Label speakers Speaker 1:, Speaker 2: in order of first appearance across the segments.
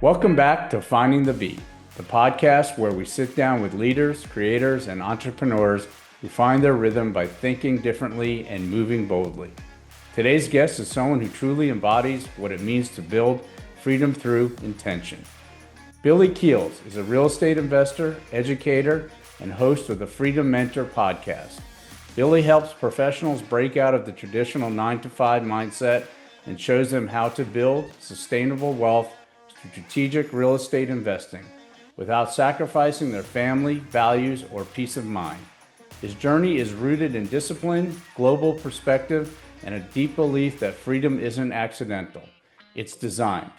Speaker 1: Welcome back to Finding the Beat, the podcast where we sit down with leaders, creators, and entrepreneurs who find their rhythm by thinking differently and moving boldly. Today's guest is someone who truly embodies what it means to build freedom through intention. Billy Keels is a real estate investor, educator, and host of the Freedom Mentor podcast. Billy helps professionals break out of the traditional 9-to-5 mindset and shows them how to build sustainable wealth through strategic real estate investing without sacrificing their family, values, or peace of mind. His journey is rooted in discipline, global perspective, and a deep belief that freedom isn't accidental. It's designed.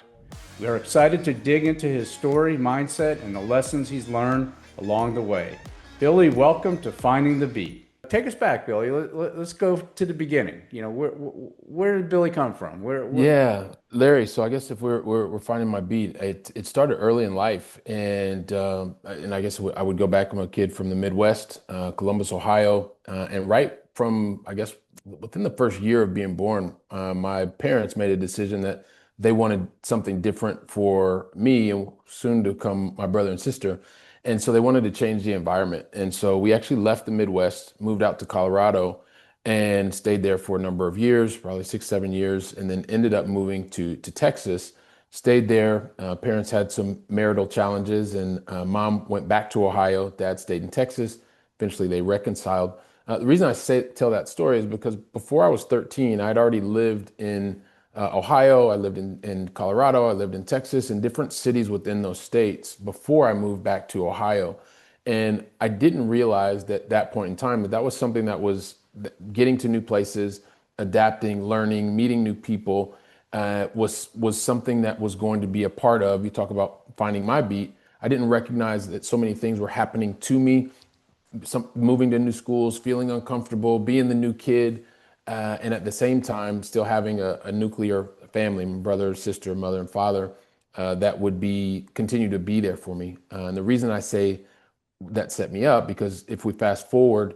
Speaker 1: We are excited to dig into his story, mindset, and the lessons he's learned along the way. Billy, welcome to Finding the Beat. Take us back, Billy. Let's go to the beginning. Where did Billy come from?
Speaker 2: Yeah, Larry. So I guess if we're finding my beat, it started early in life, and I guess I would go back. I'm a kid from the Midwest, Columbus, Ohio, and right from I guess within the first year of being born, my parents made a decision that they wanted something different for me and soon to come my brother and sister, and so they wanted to change the environment, and so we actually left the Midwest, moved out to Colorado and stayed there for a number of years, probably 6, 7 years, and then ended up moving to Texas. Stayed there. Parents had some marital challenges, and mom went back to Ohio. Dad stayed in Texas. Eventually, they reconciled. The reason I tell that story is because before I was 13, I'd already lived in Ohio. I lived in Colorado. I lived in Texas, in different cities within those states before I moved back to Ohio. And I didn't realize that that point in time that was something that was getting to new places, adapting, learning, meeting new people was something that was going to be a part of. You talk about finding my beat. I didn't recognize that so many things were happening to me. Moving to new schools, feeling uncomfortable, being the new kid, and at the same time still having a nuclear family, my brother, sister, mother, and father that would be continue to be there for me. And the reason I say that set me up because if we fast forward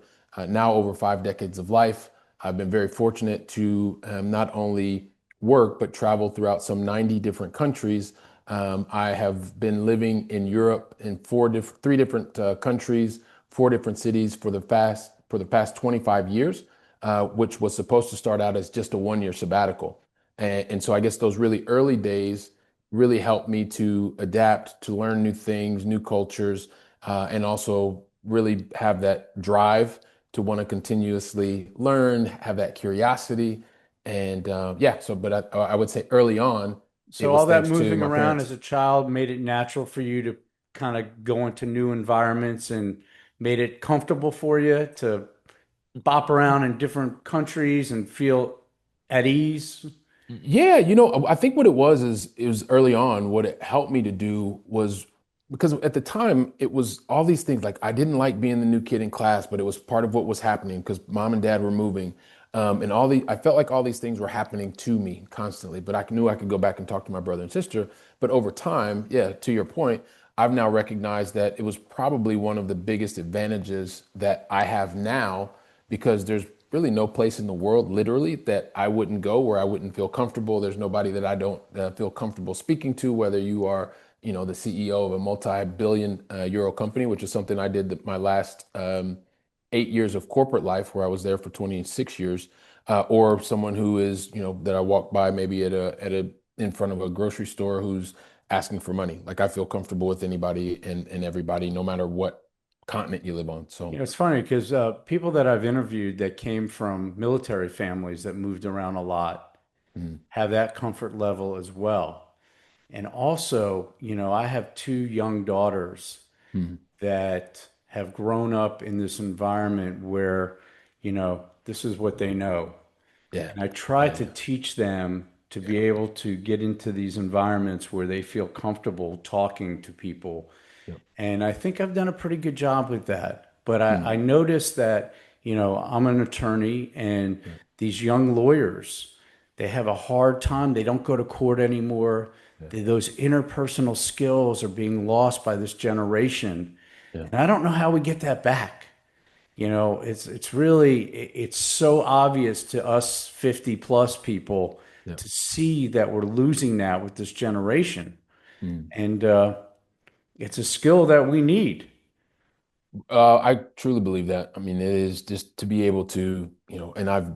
Speaker 2: now over 5 decades of life, I've been very fortunate to not only work but travel throughout some 90 different countries. I have been living in Europe in three different countries, 4 different cities for the past 25 years, which was supposed to start out as just a 1 year sabbatical. And so I guess those really early days really helped me to adapt, to learn new things, new cultures, and also really have that drive to want to continuously learn, have that curiosity. And yeah, so, but I would say early on, it
Speaker 1: So
Speaker 2: was
Speaker 1: all that
Speaker 2: thanks to
Speaker 1: moving
Speaker 2: my
Speaker 1: around
Speaker 2: parents.
Speaker 1: as a child made it natural for you to kind of go into new environments and made it comfortable for you to bop around in different countries and feel at ease.
Speaker 2: Yeah, I think what it was is it was early on. What it helped me to do was because at the time it was all these things like I didn't like being the new kid in class, but it was part of what was happening because mom and dad were moving, and I felt like all these things were happening to me constantly. But I knew I could go back and talk to my brother and sister. But over time, yeah, to your point, I've now recognized that it was probably one of the biggest advantages that I have now because there's really no place in the world, literally, that I wouldn't go where I wouldn't feel comfortable. There's nobody that I don't feel comfortable speaking to, whether you are, the CEO of a multi-billion euro company, which is something I did my last 8 years of corporate life, where I was there for 26 years, or someone who is, that I walk by maybe in front of a grocery store who's asking for money. Like I feel comfortable with anybody and everybody, no matter what continent you live on. So.
Speaker 1: It's funny because people that I've interviewed that came from military families that moved around a lot
Speaker 2: mm,
Speaker 1: have that comfort level as well. And also, I have two young daughters
Speaker 2: mm,
Speaker 1: that have grown up in this environment where, this is what they know.
Speaker 2: yeah.
Speaker 1: And I try
Speaker 2: Yeah,
Speaker 1: to
Speaker 2: yeah.
Speaker 1: teach them to
Speaker 2: Yeah.
Speaker 1: be able to get into these environments where they feel comfortable talking to people.
Speaker 2: Yep.
Speaker 1: And I think I've done a pretty good job with that. But I
Speaker 2: Mm,
Speaker 1: noticed that, I'm an attorney and
Speaker 2: yeah.
Speaker 1: these young lawyers, they have a hard time. They don't go to court anymore.
Speaker 2: Yeah.
Speaker 1: Those interpersonal skills are being lost by this generation.
Speaker 2: Yeah.
Speaker 1: And I don't know how we get that back. It's really it's so obvious to us 50 plus people
Speaker 2: Yeah.
Speaker 1: to see that we're losing that with this generation. And it's a skill that we need.
Speaker 2: I truly believe that. I mean, it is just to be able to, and I've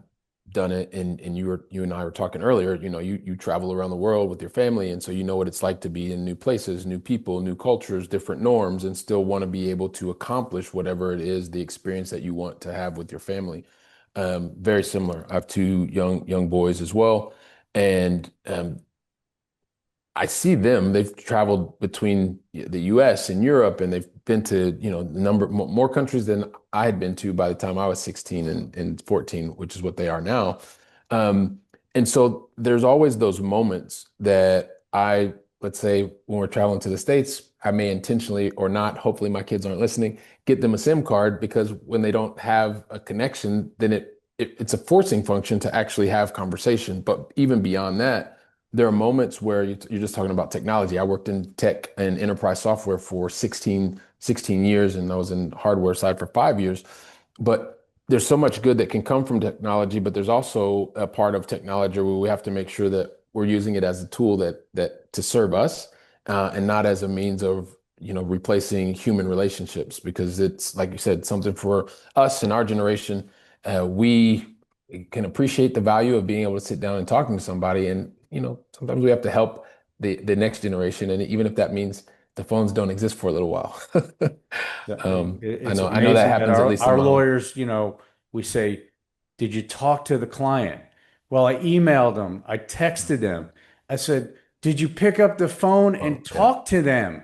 Speaker 2: done it, and you and I were talking earlier, you travel around the world with your family, and so you know what it's like to be in new places, new people, new cultures, different norms, and still want to be able to accomplish whatever it is, the experience that you want to have with your family. Very similar. I have two young boys as well, and I see them. They've traveled between the U.S. and Europe, and they've been to, the number more countries than I had been to by the time I was 16 and 14, which is what they are now. And so there's always those moments that let's say when we're traveling to the States, I may intentionally or not, hopefully my kids aren't listening, get them a SIM card because when they don't have a connection, then it's a forcing function to actually have conversation. But even beyond that, there are moments where you're just talking about technology. I worked in tech and enterprise software for 16 years, and I was in hardware side for 5 years. But there's so much good that can come from technology, but there's also a part of technology where we have to make sure that we're using it as a tool that to serve us, and not as a means of replacing human relationships, because it's like you said, something for us in our generation. We can appreciate the value of being able to sit down and talking to somebody, and sometimes we have to help the next generation, and even if that means the phones don't exist for a little while. I
Speaker 1: It's
Speaker 2: know that
Speaker 1: amazing that
Speaker 2: happens at least in
Speaker 1: our
Speaker 2: my home.
Speaker 1: lawyers, we say, did you talk to the client? Well, I emailed them. I texted them. I said, did you pick up the phone
Speaker 2: Oh,
Speaker 1: and
Speaker 2: yeah,
Speaker 1: talk to them?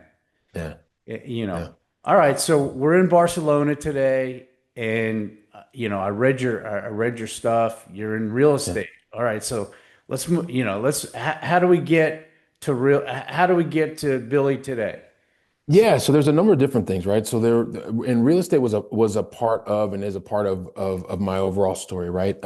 Speaker 2: yeah,
Speaker 1: Y- You know,
Speaker 2: yeah.
Speaker 1: all right. So we're in Barcelona today, and I read your stuff. You're in real
Speaker 2: Yeah.
Speaker 1: estate. All right. So let's move. How do we get to How do we get to Billy today? So,
Speaker 2: Yeah, so there's a number of different things, right? So there, and real estate was a part of and is a part of my overall story, right?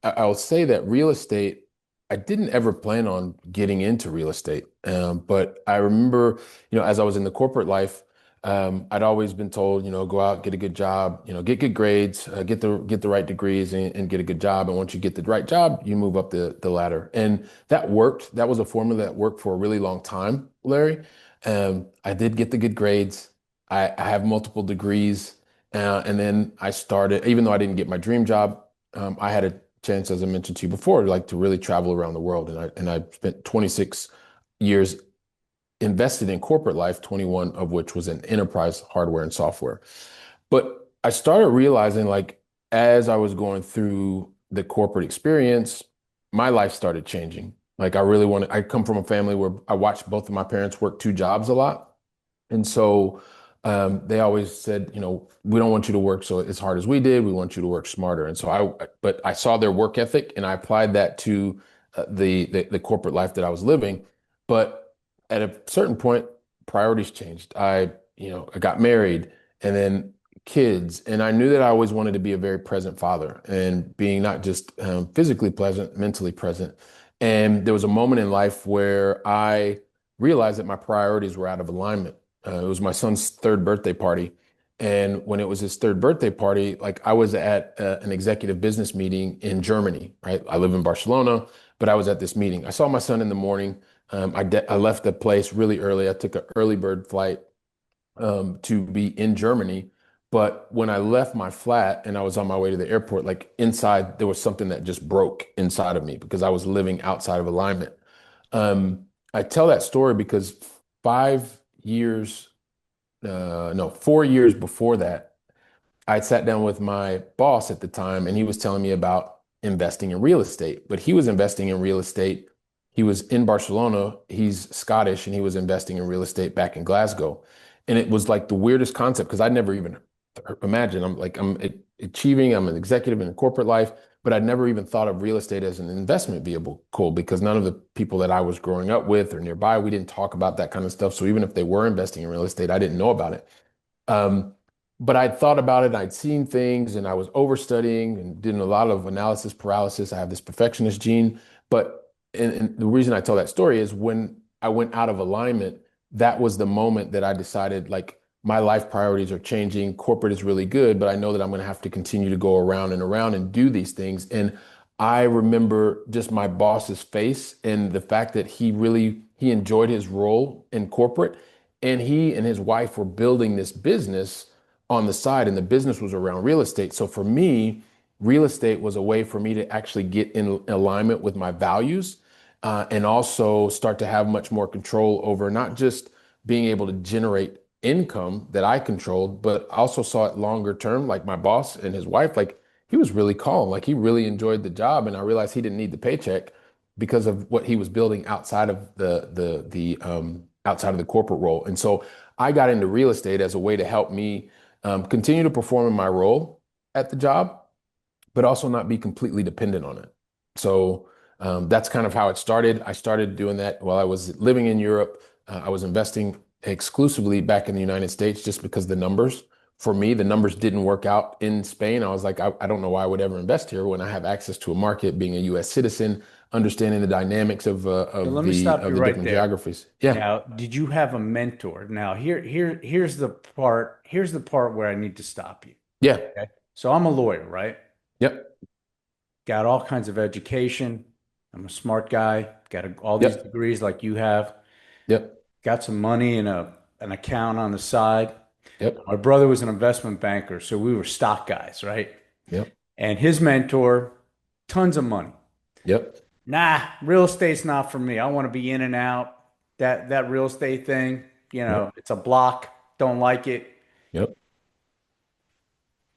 Speaker 2: I'll say that real estate, I didn't ever plan on getting into real estate, but I remember, as I was in the corporate life, I'd always been told, go out, get a good job, get good grades, get the right degrees, and get a good job. And once you get the right job, you move up the ladder, and that worked. That was a formula that worked for a really long time, Larry. I did get the good grades. I have multiple degrees. And then I started, even though I didn't get my dream job, I had a chance, as I mentioned to you before, like to really travel around the world. And I spent 26 years invested in corporate life, 21 of which was in enterprise hardware and software. But I started realizing, like, as I was going through the corporate experience, my life started changing. Like, I come from a family where I watched both of my parents work two jobs a lot. And so they always said, we don't want you to work so as hard as we did. We want you to work smarter. And so but I saw their work ethic and I applied that to the corporate life that I was living. But at a certain point, priorities changed. I got married and then kids, and I knew that I always wanted to be a very present father and being not just physically present, mentally present. And there was a moment in life where I realized that my priorities were out of alignment. It was my son's third birthday party. And when it was his third birthday party, like I was at an executive business meeting in Germany, right? I live in Barcelona, but I was at this meeting. I saw my son in the morning. I left the place really early. I took an early bird flight to be in Germany. But when I left my flat and I was on my way to the airport, like inside, there was something that just broke inside of me because I was living outside of alignment. I tell that story because 5 years, no, 4 years before that, I sat down with my boss at the time and he was telling me about investing in real estate, but he was investing in real estate. He was in Barcelona. He's Scottish and he was investing in real estate back in Glasgow. And it was like the weirdest concept because I'd never even imagined. I'm achieving, I'm an executive in corporate life, but I'd never even thought of real estate as an investment vehicle. Cool, because none of the people that I was growing up with or nearby, we didn't talk about that kind of stuff. So even if they were investing in real estate, I didn't know about it. Um, but I'd thought about it, and I'd seen things, and I was overstudying and doing a lot of analysis paralysis. I have this perfectionist gene. But and the reason I tell that story is when I went out of alignment, that was the moment that I decided, like, my life priorities are changing. Corporate is really good, but I know that I'm going to have to continue to go around and do these things. And I remember just my boss's face and the fact that he really He enjoyed his role in corporate, and he and his wife were building this business on the side, and the business was around real estate. So for me, real estate was a way for me to actually get in alignment with my values, and also start to have much more control over not just being able to generate income that I controlled, but also saw it longer term. Like my boss and his wife, like he was really calm, like he really enjoyed the job, and I realized he didn't need the paycheck because of what he was building outside of the outside of the corporate role. And so I got into real estate as a way to help me continue to perform in my role at the job, but also not be completely dependent on it. So that's kind of how it started. I started doing that while I was living in Europe. I was investing exclusively back in the United States just because the numbers, for me, the numbers didn't work out in Spain. I was like, I don't know why I would ever invest here when I have access to a market, being a U.S. citizen, understanding the dynamics of
Speaker 1: So
Speaker 2: of
Speaker 1: let me
Speaker 2: the
Speaker 1: stop
Speaker 2: of
Speaker 1: you
Speaker 2: the
Speaker 1: right
Speaker 2: different
Speaker 1: there.
Speaker 2: geographies. Yeah.
Speaker 1: Now, did you have a mentor? Now, here's the part where I need to stop you.
Speaker 2: Yeah.
Speaker 1: Okay. So I'm a lawyer, right?
Speaker 2: Yep.
Speaker 1: Got all kinds of education. I'm a smart guy, got all these
Speaker 2: Yep.
Speaker 1: degrees like you have,
Speaker 2: Yep.
Speaker 1: got some money in an account on the side.
Speaker 2: Yep.
Speaker 1: My brother was an investment banker, so we were stock guys, right?
Speaker 2: Yep.
Speaker 1: And his mentor, tons of money.
Speaker 2: Yep.
Speaker 1: Nah, real estate's not for me. I want to be in and out. That real estate thing,
Speaker 2: Yep.
Speaker 1: it's a block. Don't like it.
Speaker 2: Yep.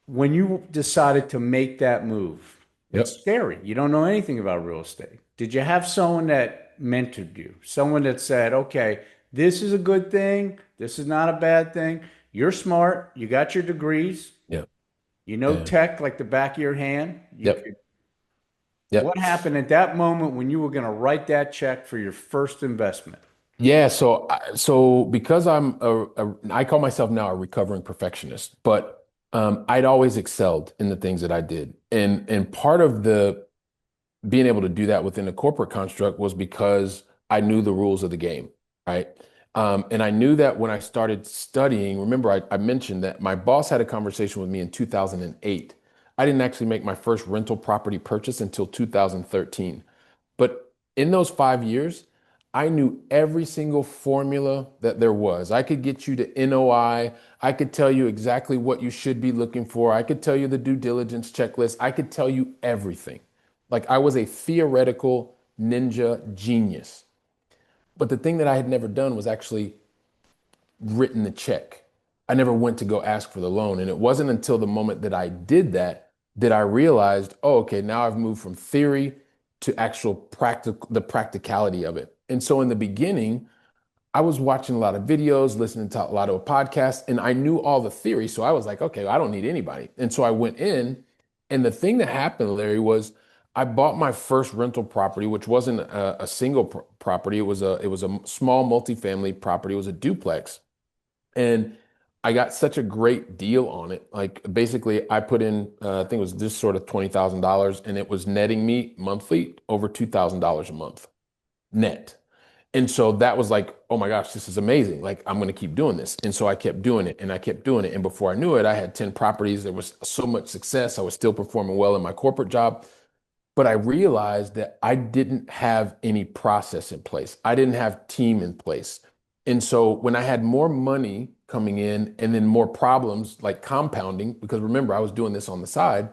Speaker 1: When you decided to make that move, it's
Speaker 2: Yep.
Speaker 1: scary. You don't know anything about real estate. Did you have someone that mentored you? Someone that said, okay, this is a good thing. This is not a bad thing. You're smart. You got your degrees.
Speaker 2: Yep.
Speaker 1: You know
Speaker 2: Yeah.
Speaker 1: tech like the back of your hand. You
Speaker 2: Yep.
Speaker 1: could, what
Speaker 2: Yep.
Speaker 1: happened at that moment when you were going to write that check for your first investment?
Speaker 2: Yeah, so because I call myself now a recovering perfectionist, but I'd always excelled in the things that I did. And part of the being able to do that within the corporate construct was because I knew the rules of the game, right? And I knew that when I started studying, remember I mentioned that my boss had a conversation with me in 2008. I didn't actually make my first rental property purchase until 2013. But in those 5 years, I knew every single formula that there was. I could get you to NOI. I could tell you exactly what you should be looking for. I could tell you the due diligence checklist. I could tell you everything. Like I was a theoretical ninja genius. But the thing that I had never done was actually written the check. I never went to go ask for the loan. And it wasn't until the moment that I did that that I realized, oh, okay, now I've moved from theory to actual the practicality of it. And so in the beginning, I was watching a lot of videos, listening to a lot of podcasts, and I knew all the theory. So I was like, okay, I don't need anybody. And so I went in, and the thing that happened, Larry, was I bought my first rental property, which wasn't a single property. It was a small multifamily property. It was a duplex, and I got such a great deal on it. Like basically, I put in, I think it was just sort of $20,000, and it was netting me monthly over $2,000 a month net. And so that was like, oh my gosh, this is amazing. Like, I'm going to keep doing this. And so I kept doing it and I kept doing it. And before I knew it, I had 10 properties. There was so much success. I was still performing well in my corporate job. But I realized that I didn't have any process in place. I didn't have team in place. And so when I had more money coming in and then more problems like compounding, because remember, I was doing this on the side,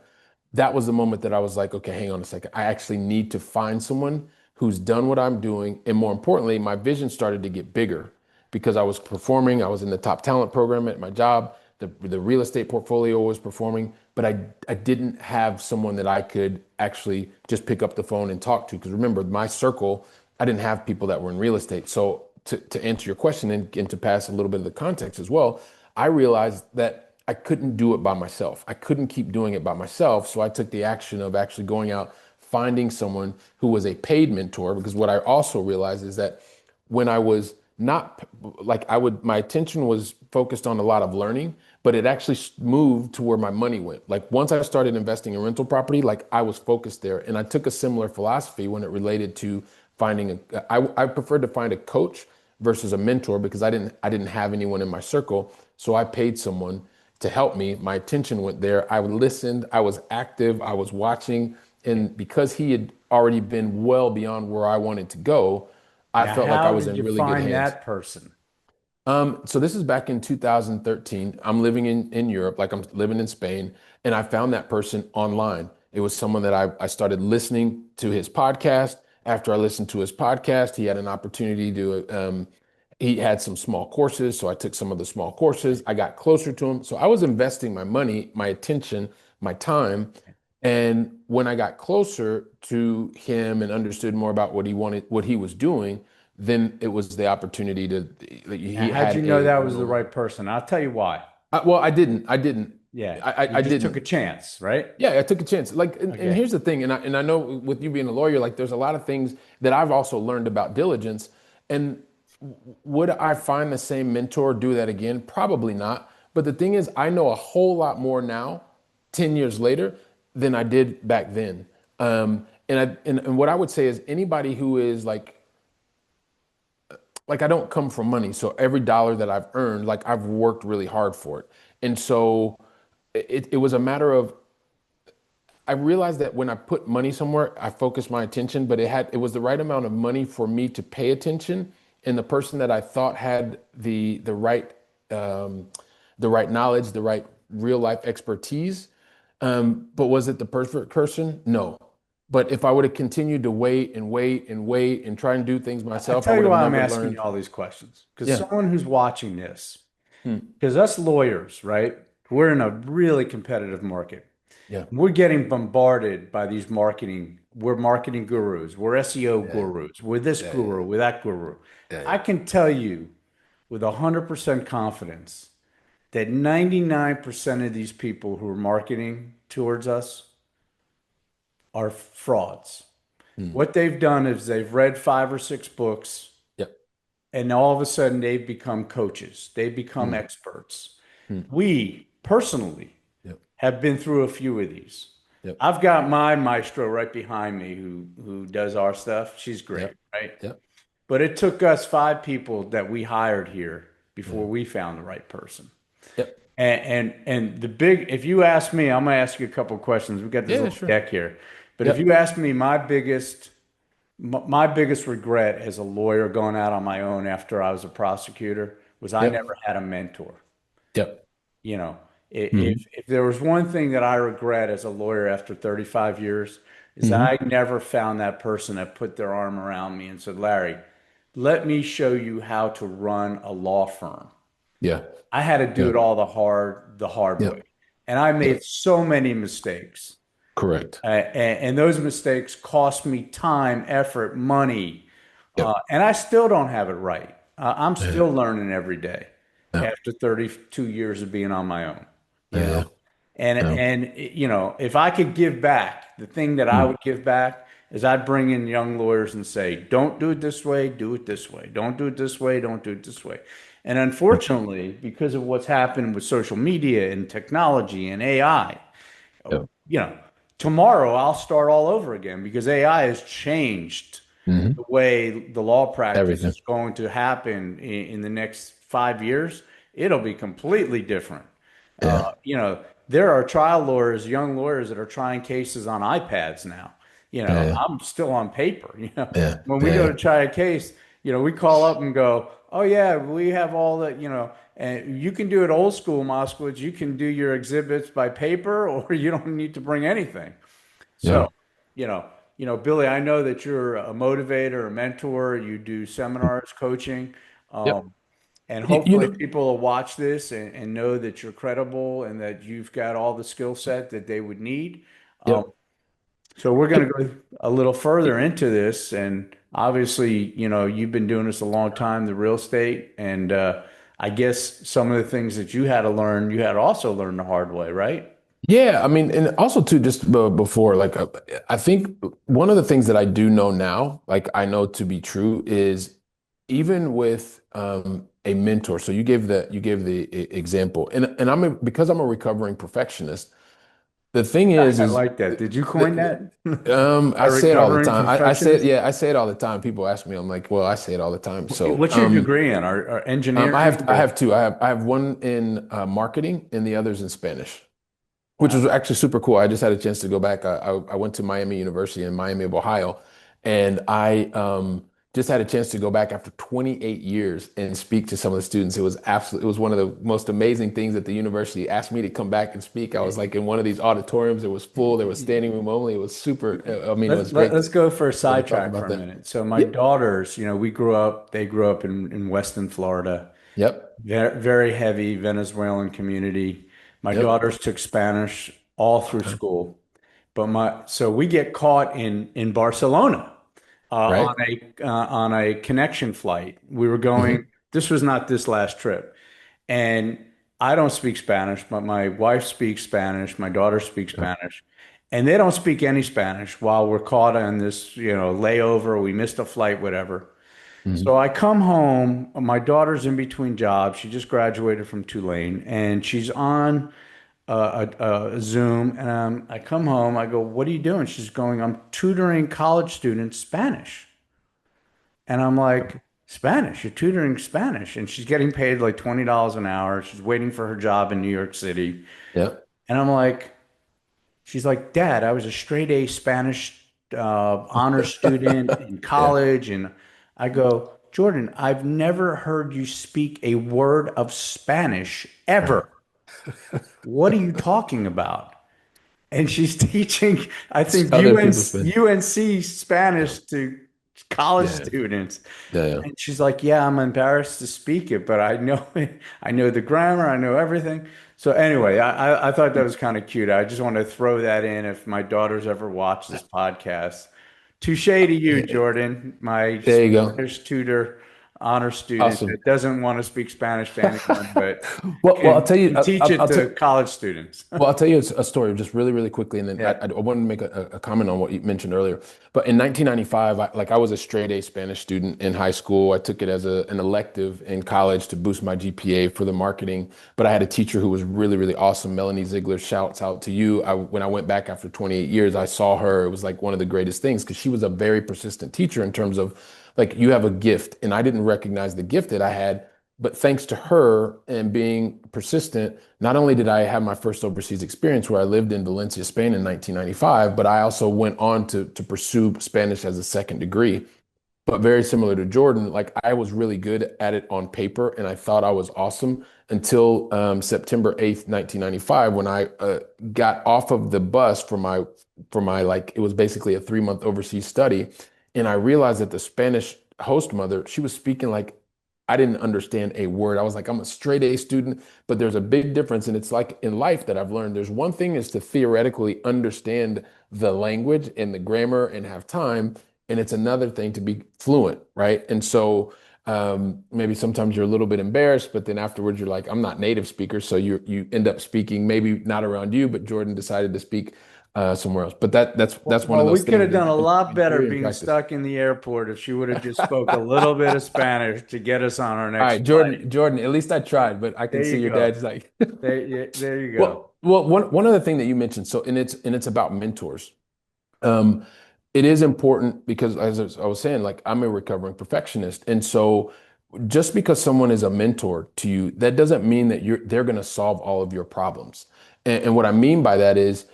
Speaker 2: that was the moment that I was like, okay, hang on a second. I actually need to find someone who's done what I'm doing. And more importantly, my vision started to get bigger because I was performing. I was in the top talent program at my job. The real estate portfolio was performing, but I didn't have someone that I could actually just pick up the phone and talk to. Because remember, my circle, I didn't have people that were in real estate. So to answer your question and to pass a little bit of the context as well, I realized that I couldn't do it by myself. I couldn't keep doing it by myself. So I took the action of actually going out, finding someone who was a paid mentor. Because what I also realized is that when I was not like my attention was focused on a lot of learning, but it actually moved to where my money went. Like once I started investing in rental property, like I was focused there. And I took a similar philosophy when it related to finding I preferred to find a coach versus a mentor because I didn't have anyone in my circle. So I paid someone to help me. My attention went there. I listened. I was active. I was watching. And because he had already been well beyond where I wanted to go, I
Speaker 1: Now,
Speaker 2: felt like I
Speaker 1: how
Speaker 2: was
Speaker 1: did
Speaker 2: in
Speaker 1: you
Speaker 2: really good
Speaker 1: find
Speaker 2: hands.
Speaker 1: that person?
Speaker 2: So this is back in 2013. I'm living in Europe, like I'm living in Spain, and I found that person online. It was someone that I started listening to his podcast. After I listened to his podcast, he had an opportunity to he had some small courses, so I took some of the small courses. I got closer to him. So I was investing my money, my attention, my time. And when I got closer to him and understood more about what he wanted, what he was doing, then it was the opportunity to, like,
Speaker 1: Now,
Speaker 2: he
Speaker 1: how'd
Speaker 2: had
Speaker 1: you know that
Speaker 2: a
Speaker 1: was the
Speaker 2: room.
Speaker 1: right person? I'll tell you why.
Speaker 2: Well, I didn't,
Speaker 1: Yeah, you
Speaker 2: I
Speaker 1: just took a
Speaker 2: didn't.
Speaker 1: chance, right?
Speaker 2: Yeah, I took a chance. Like, and
Speaker 1: Okay.
Speaker 2: here's the thing, and I know with you being a lawyer, like, there's a lot of things that I've also learned about diligence. And would I find the same mentor do that again? Probably not. But the thing is, I know a whole lot more now, 10 years later, than I did back then. And what I would say is anybody who is like I don't come from money, so every dollar that I've earned, like I've worked really hard for it. And so it was a matter of I realized that when I put money somewhere, I focused my attention, but it was the right amount of money for me to pay attention. And the person that I thought had um, the right knowledge, the right real life expertise. But was it the perfect person? No. But if I would have continued to wait and wait and wait and try and do things
Speaker 1: I
Speaker 2: myself, I
Speaker 1: tell
Speaker 2: would
Speaker 1: you
Speaker 2: have
Speaker 1: why I'm
Speaker 2: never
Speaker 1: asking you
Speaker 2: learned.
Speaker 1: all these questions. Because
Speaker 2: Yeah.
Speaker 1: someone who's watching this,
Speaker 2: Hmm.
Speaker 1: because us lawyers, right? We're in a really competitive market.
Speaker 2: Yeah.
Speaker 1: We're getting bombarded by these we're marketing gurus, we're SEO
Speaker 2: Yeah.
Speaker 1: gurus, we're this
Speaker 2: Yeah. Yeah.
Speaker 1: guru, we're that guru.
Speaker 2: Yeah.
Speaker 1: I
Speaker 2: Yeah.
Speaker 1: can tell you with 100% confidence that 99% of these people who are marketing towards us are frauds.
Speaker 2: Hmm.
Speaker 1: What they've done is they've read 5 or 6 books
Speaker 2: Yep.
Speaker 1: and all of a sudden they've become coaches, they become
Speaker 2: Hmm.
Speaker 1: experts.
Speaker 2: Hmm.
Speaker 1: We personally
Speaker 2: Yep.
Speaker 1: have been through a few of these.
Speaker 2: Yep.
Speaker 1: I've got my maestro right behind me who does our stuff. She's great,
Speaker 2: Yep.
Speaker 1: right?
Speaker 2: Yep.
Speaker 1: But it took us 5 people that we hired here before
Speaker 2: Yeah.
Speaker 1: we found the right person.
Speaker 2: Yep.
Speaker 1: And the big, if you ask me, I'm gonna ask you a couple of questions. We got this
Speaker 2: Yeah.
Speaker 1: little
Speaker 2: Sure.
Speaker 1: deck here, but if you
Speaker 2: Yep.
Speaker 1: ask me, my biggest regret as a lawyer going out on my own after I was a prosecutor was I
Speaker 2: Yep.
Speaker 1: never had a mentor.
Speaker 2: Yep.
Speaker 1: You know,
Speaker 2: Hmm.
Speaker 1: if there was one thing that I regret as a lawyer after 35 years is that I
Speaker 2: Hmm.
Speaker 1: never found that person that put their arm around me and said, Larry, let me show you how to run a law firm.
Speaker 2: Yeah.
Speaker 1: I had to do
Speaker 2: Yeah.
Speaker 1: it all the hard way.
Speaker 2: Yep.
Speaker 1: And I made
Speaker 2: Yep.
Speaker 1: so many mistakes.
Speaker 2: Correct.
Speaker 1: And those mistakes cost me time, effort, money.
Speaker 2: Yep.
Speaker 1: And I still don't have it right. I'm
Speaker 2: Yeah.
Speaker 1: still learning every day
Speaker 2: Yeah.
Speaker 1: after 32 years of being on my own, you know.
Speaker 2: Yeah.
Speaker 1: And
Speaker 2: Yeah.
Speaker 1: if I could give back, the thing that I
Speaker 2: Mm.
Speaker 1: would give back is I'd bring in young lawyers and say, don't do it this way, do it this way. Don't do it this way, don't do it this way. And unfortunately, because of what's happened with social media and technology and AI,
Speaker 2: Yep.
Speaker 1: you know, tomorrow I'll start all over again because AI has changed the
Speaker 2: Hmm.
Speaker 1: way the law practice
Speaker 2: Everything.
Speaker 1: is going to happen in the next 5 years. It'll be completely different.
Speaker 2: Yeah.
Speaker 1: There are trial lawyers, young lawyers that are trying cases on iPads now.
Speaker 2: Yeah.
Speaker 1: I'm still on paper.
Speaker 2: Yeah.
Speaker 1: When we go
Speaker 2: Yeah.
Speaker 1: to try a case, we call up and go, "Oh yeah, we have all that." And you can do it old school, Moskowitz. You can do your exhibits by paper, or you don't need to bring anything.
Speaker 2: Yeah.
Speaker 1: So, you know, Billy, I know that you're a motivator, a mentor. You do seminars, coaching.
Speaker 2: Yep.
Speaker 1: Um, and
Speaker 2: You
Speaker 1: hopefully
Speaker 2: know.
Speaker 1: people will watch this and know that you're credible and that you've got all the skill set that they would need. Um,
Speaker 2: Yep.
Speaker 1: so we're going
Speaker 2: Yep.
Speaker 1: to go a little further into this. And obviously, you've been doing this a long time, the real estate. And I guess some of the things that you had to learn, you had to also learn the hard way, right?
Speaker 2: Yeah, I mean, and also too, just before, like, I think one of the things that I do know now, like I know to be true, is even with a mentor. So you gave the example, and because I'm a recovering perfectionist. The thing is,
Speaker 1: I
Speaker 2: is
Speaker 1: like that. Did you coin
Speaker 2: the,
Speaker 1: that?
Speaker 2: I
Speaker 1: A
Speaker 2: say it all the
Speaker 1: recovering
Speaker 2: time. I say it,
Speaker 1: perfectionist?
Speaker 2: yeah, I say it all the time. People ask me, I'm like, well, I say it all the time. So,
Speaker 1: What's your degree in? Our
Speaker 2: I have
Speaker 1: engineering
Speaker 2: I
Speaker 1: or
Speaker 2: have two. I have one in marketing and the other's in Spanish, which was
Speaker 1: wow.
Speaker 2: actually super cool. I just had a chance to go back. I went to Miami University in Miami of Ohio, and I just had a chance to go back after 28 years and speak to some of the students. It was one of the most amazing things that the university asked me to come back and speak. I was like in one of these auditoriums. It was full. There was standing room only. It was super. I mean, it was great
Speaker 1: Let's go for a
Speaker 2: to talk
Speaker 1: sidetrack for
Speaker 2: about
Speaker 1: a
Speaker 2: that.
Speaker 1: minute. So my
Speaker 2: Yeah.
Speaker 1: daughters, they grew up in Weston, Florida,
Speaker 2: Yep.
Speaker 1: very, very heavy Venezuelan community. My
Speaker 2: Yep.
Speaker 1: daughters took Spanish all through
Speaker 2: Okay.
Speaker 1: school, but so we get caught in Barcelona
Speaker 2: Right.
Speaker 1: on a connection flight. We were going.
Speaker 2: Hmm.
Speaker 1: This was not this last trip, and I don't speak Spanish, but my wife speaks Spanish. My daughter speaks
Speaker 2: Yep.
Speaker 1: Spanish, and they don't speak any Spanish while we're caught on this, layover. We missed a flight, whatever. So
Speaker 2: Hmm.
Speaker 1: I come home. My daughter's in between jobs. She just graduated from Tulane, and she's on a Zoom. And I come home. I go, "What are you doing?" She's going, "I'm tutoring college students Spanish." And I'm like, "Spanish? You're tutoring Spanish?" And she's getting paid like $20 an hour. She's waiting for her job in New York City.
Speaker 2: Yep.
Speaker 1: And I'm like, she's like, "Dad, I was a straight A Spanish honor student in
Speaker 2: Yeah.
Speaker 1: college." And I go, "Jordan, I've never heard you speak a word of Spanish
Speaker 2: Right.
Speaker 1: ever. What are you talking about?" And she's teaching, I think,
Speaker 2: Other people's Spanish.
Speaker 1: UNC
Speaker 2: Yeah.
Speaker 1: Spanish to college
Speaker 2: Yeah.
Speaker 1: students.
Speaker 2: Yeah. Yeah.
Speaker 1: And she's like, "Yeah, I'm embarrassed to speak it, but I know it. I know the grammar. I know everything." So anyway, I thought that was kind of cute. I just want to throw that in if my daughters ever watch this podcast. Touche to you,
Speaker 2: Yeah.
Speaker 1: Jordan, my
Speaker 2: There you go.
Speaker 1: Spanish tutor, honor student
Speaker 2: Awesome.
Speaker 1: that doesn't want to speak Spanish to anyone, but
Speaker 2: Well, I'll tell you.
Speaker 1: can teach it
Speaker 2: I'll
Speaker 1: to
Speaker 2: tell.
Speaker 1: college students.
Speaker 2: Well, I'll tell you a story just really, really quickly, and then
Speaker 1: Yeah.
Speaker 2: I wanted to make a comment on what you mentioned earlier. But in 1995, I was a straight A Spanish student in high school. I took it as an elective in college to boost my GPA for the marketing. But I had a teacher who was really, really awesome. Melanie Ziegler, shouts out to you. When I went back after 28 years, I saw her. It was like one of the greatest things because she was a very persistent teacher in terms of like you have a gift, and I didn't recognize the gift that I had. But thanks to her and being persistent, not only did I have my first overseas experience where I lived in Valencia, Spain in 1995, but I also went on to pursue Spanish as a second degree. But very similar to Jordan, like I was really good at it on paper and I thought I was awesome until September 8th, 1995, when I got off of the bus for my like it was basically a 3 month overseas study. And I realized that the Spanish host mother, she was speaking like I didn't understand a word. I was like, I'm a straight A student, but there's a big difference. And it's like in life that I've learned there's one thing is to theoretically understand the language and the grammar and have time. And it's another thing to be fluent, right? And so maybe sometimes you're a little bit embarrassed, but then afterwards you're like, I'm not native speaker. So you end up speaking, maybe not around you, but Jordan decided to speak somewhere else. But that's one of
Speaker 1: Well, we
Speaker 2: those
Speaker 1: could
Speaker 2: things
Speaker 1: have
Speaker 2: that
Speaker 1: done a lot
Speaker 2: in
Speaker 1: better
Speaker 2: theory and
Speaker 1: being
Speaker 2: practice.
Speaker 1: stuck in the airport if she would have just spoke a little bit of Spanish to get us on our
Speaker 2: All
Speaker 1: next
Speaker 2: right,
Speaker 1: flight.
Speaker 2: Jordan, at least I tried, but I can
Speaker 1: There
Speaker 2: see
Speaker 1: you
Speaker 2: your
Speaker 1: go.
Speaker 2: dad's like,
Speaker 1: There you go.
Speaker 2: one other thing that you mentioned. So, and it's about mentors. Um, it is important because as I was saying, like I'm a recovering perfectionist. And so just because someone is a mentor to you, that doesn't mean that they're going to solve all of your problems. And what I mean by that is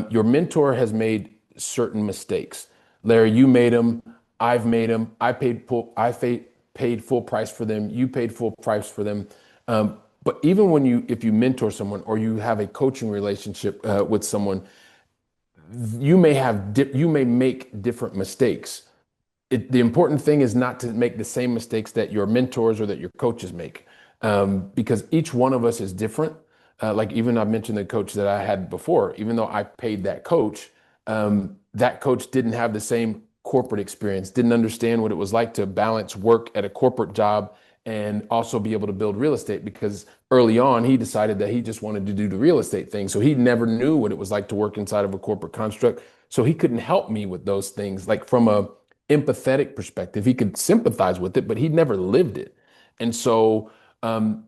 Speaker 2: your mentor has made certain mistakes. Larry, you made them. I've made them. I paid full price for them. You paid full price for them. But even if you mentor someone or you have a coaching relationship with someone, you may make different mistakes. The important thing is not to make the same mistakes that your mentors or that your coaches make, because each one of us is different. Like even I mentioned the coach that I had before, even though I paid that coach didn't have the same corporate experience, didn't understand what it was like to balance work at a corporate job and also be able to build real estate because early on he decided that he just wanted to do the real estate thing. So he never knew what it was like to work inside of a corporate construct. So he couldn't help me with those things, like from a empathetic perspective. He could sympathize with it, but he'd never lived it. And so,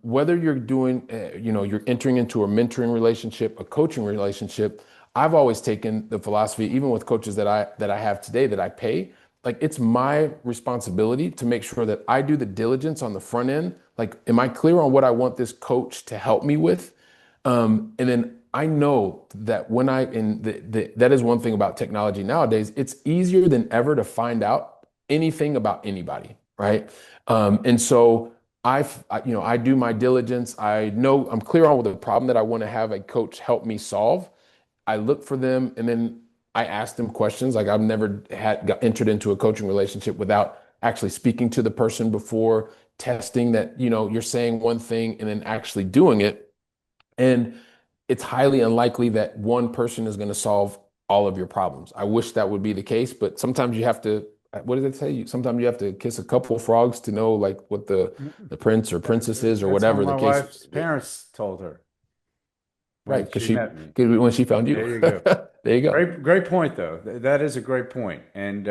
Speaker 2: whether you're doing, you're entering into a mentoring relationship, a coaching relationship, I've always taken the philosophy, even with coaches that I have today that I pay, like it's my responsibility to make sure that I do the diligence on the front end. Like, am I clear on what I want this coach to help me with? And then I know that that is one thing about technology nowadays. It's easier than ever to find out. anything about anybody, right? And so I do my diligence. I know I'm clear on the problem that I want to have a coach help me solve. I look for them, and then I ask them questions. Like I've never got entered into a coaching relationship without actually speaking to the person before, testing that, you're saying one thing and then actually doing it. And it's highly unlikely that one person is going to solve all of your problems. I wish that would be the case, but sometimes you have to, what does it say? Sometimes you have to kiss a couple of frogs to know like what the prince or princess is or
Speaker 1: That's how
Speaker 2: whatever the
Speaker 1: my
Speaker 2: case.
Speaker 1: wife's parents told her
Speaker 2: Right.
Speaker 1: when
Speaker 2: Because
Speaker 1: she met me.
Speaker 2: when she found you.
Speaker 1: There you go.
Speaker 2: There you go.
Speaker 1: Great point, though. That is a great point, and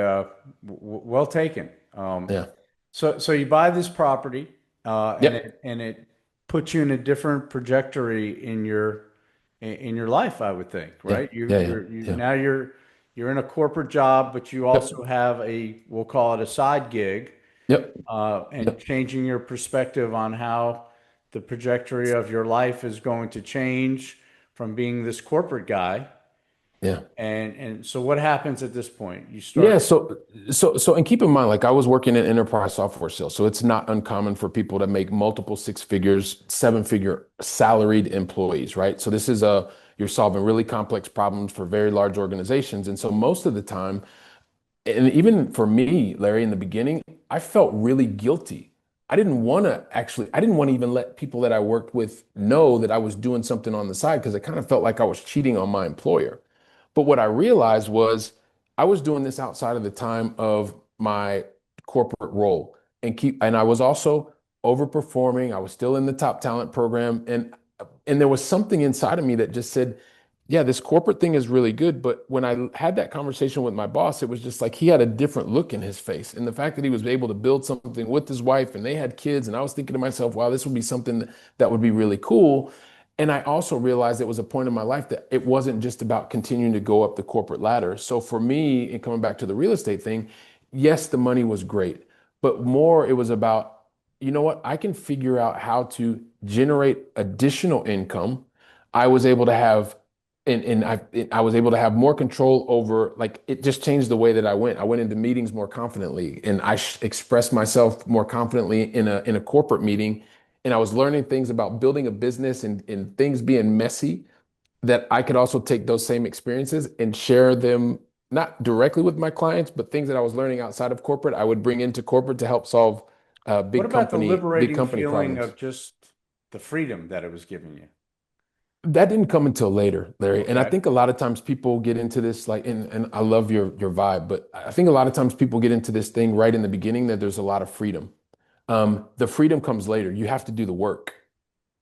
Speaker 1: well taken.
Speaker 2: Yeah.
Speaker 1: So you buy this property,
Speaker 2: Yep.
Speaker 1: and it puts you in a different trajectory in your life, I would think,
Speaker 2: Yeah.
Speaker 1: right?
Speaker 2: Yeah. Yeah. Yeah.
Speaker 1: Now you're in a corporate job, but you also
Speaker 2: Yep.
Speaker 1: have we'll call it a side gig,
Speaker 2: Yep.
Speaker 1: and
Speaker 2: Yep.
Speaker 1: changing your perspective on how the trajectory of your life is going to change from being this corporate guy.
Speaker 2: Yeah.
Speaker 1: And so what happens at this point? You
Speaker 2: Yeah,
Speaker 1: start.
Speaker 2: and keep in mind, like I was working in enterprise software sales, so it's not uncommon for people to make multiple six figures, seven-figure salaried employees, right? So you're solving really complex problems for very large organizations, and so most of the time, and even for me, Larry, in the beginning, I felt really guilty. I didn't want to even let people that I worked with know that I was doing something on the side because it kind of felt like I was cheating on my employer. But what I realized was I was doing this outside of the time of my corporate role and I was also overperforming. I was still in the top talent program and there was something inside of me that just said, yeah, this corporate thing is really good. But when I had that conversation with my boss, it was just like he had a different look in his face. And the fact that he was able to build something with his wife and they had kids, and I was thinking to myself, wow, this would be something that would be really cool. And I also realized it was a point in my life that it wasn't just about continuing to go up the corporate ladder. So for me, and coming back to the real estate thing, yes, the money was great, but more it was about, you know what, I can figure out how to generate additional income. I was able to have I was able to have more control over, like, it just changed the way that I went. I went into meetings more confidently and expressed myself more confidently in a corporate meeting. And I was learning things about building a business and things being messy that I could also take those same experiences and share them not directly with my clients, but things that I was learning outside of corporate, I would bring into corporate to help solve
Speaker 1: What about the
Speaker 2: big
Speaker 1: liberating
Speaker 2: company
Speaker 1: feeling
Speaker 2: problems.
Speaker 1: of just the freedom that it was giving you?
Speaker 2: That didn't come until later, Larry. And I
Speaker 1: Okay.
Speaker 2: think a lot of times people get into this like, and I love your vibe, but I think a lot of times people get into this thing right in the beginning that there's a lot of freedom. The freedom comes later. You have to do the work.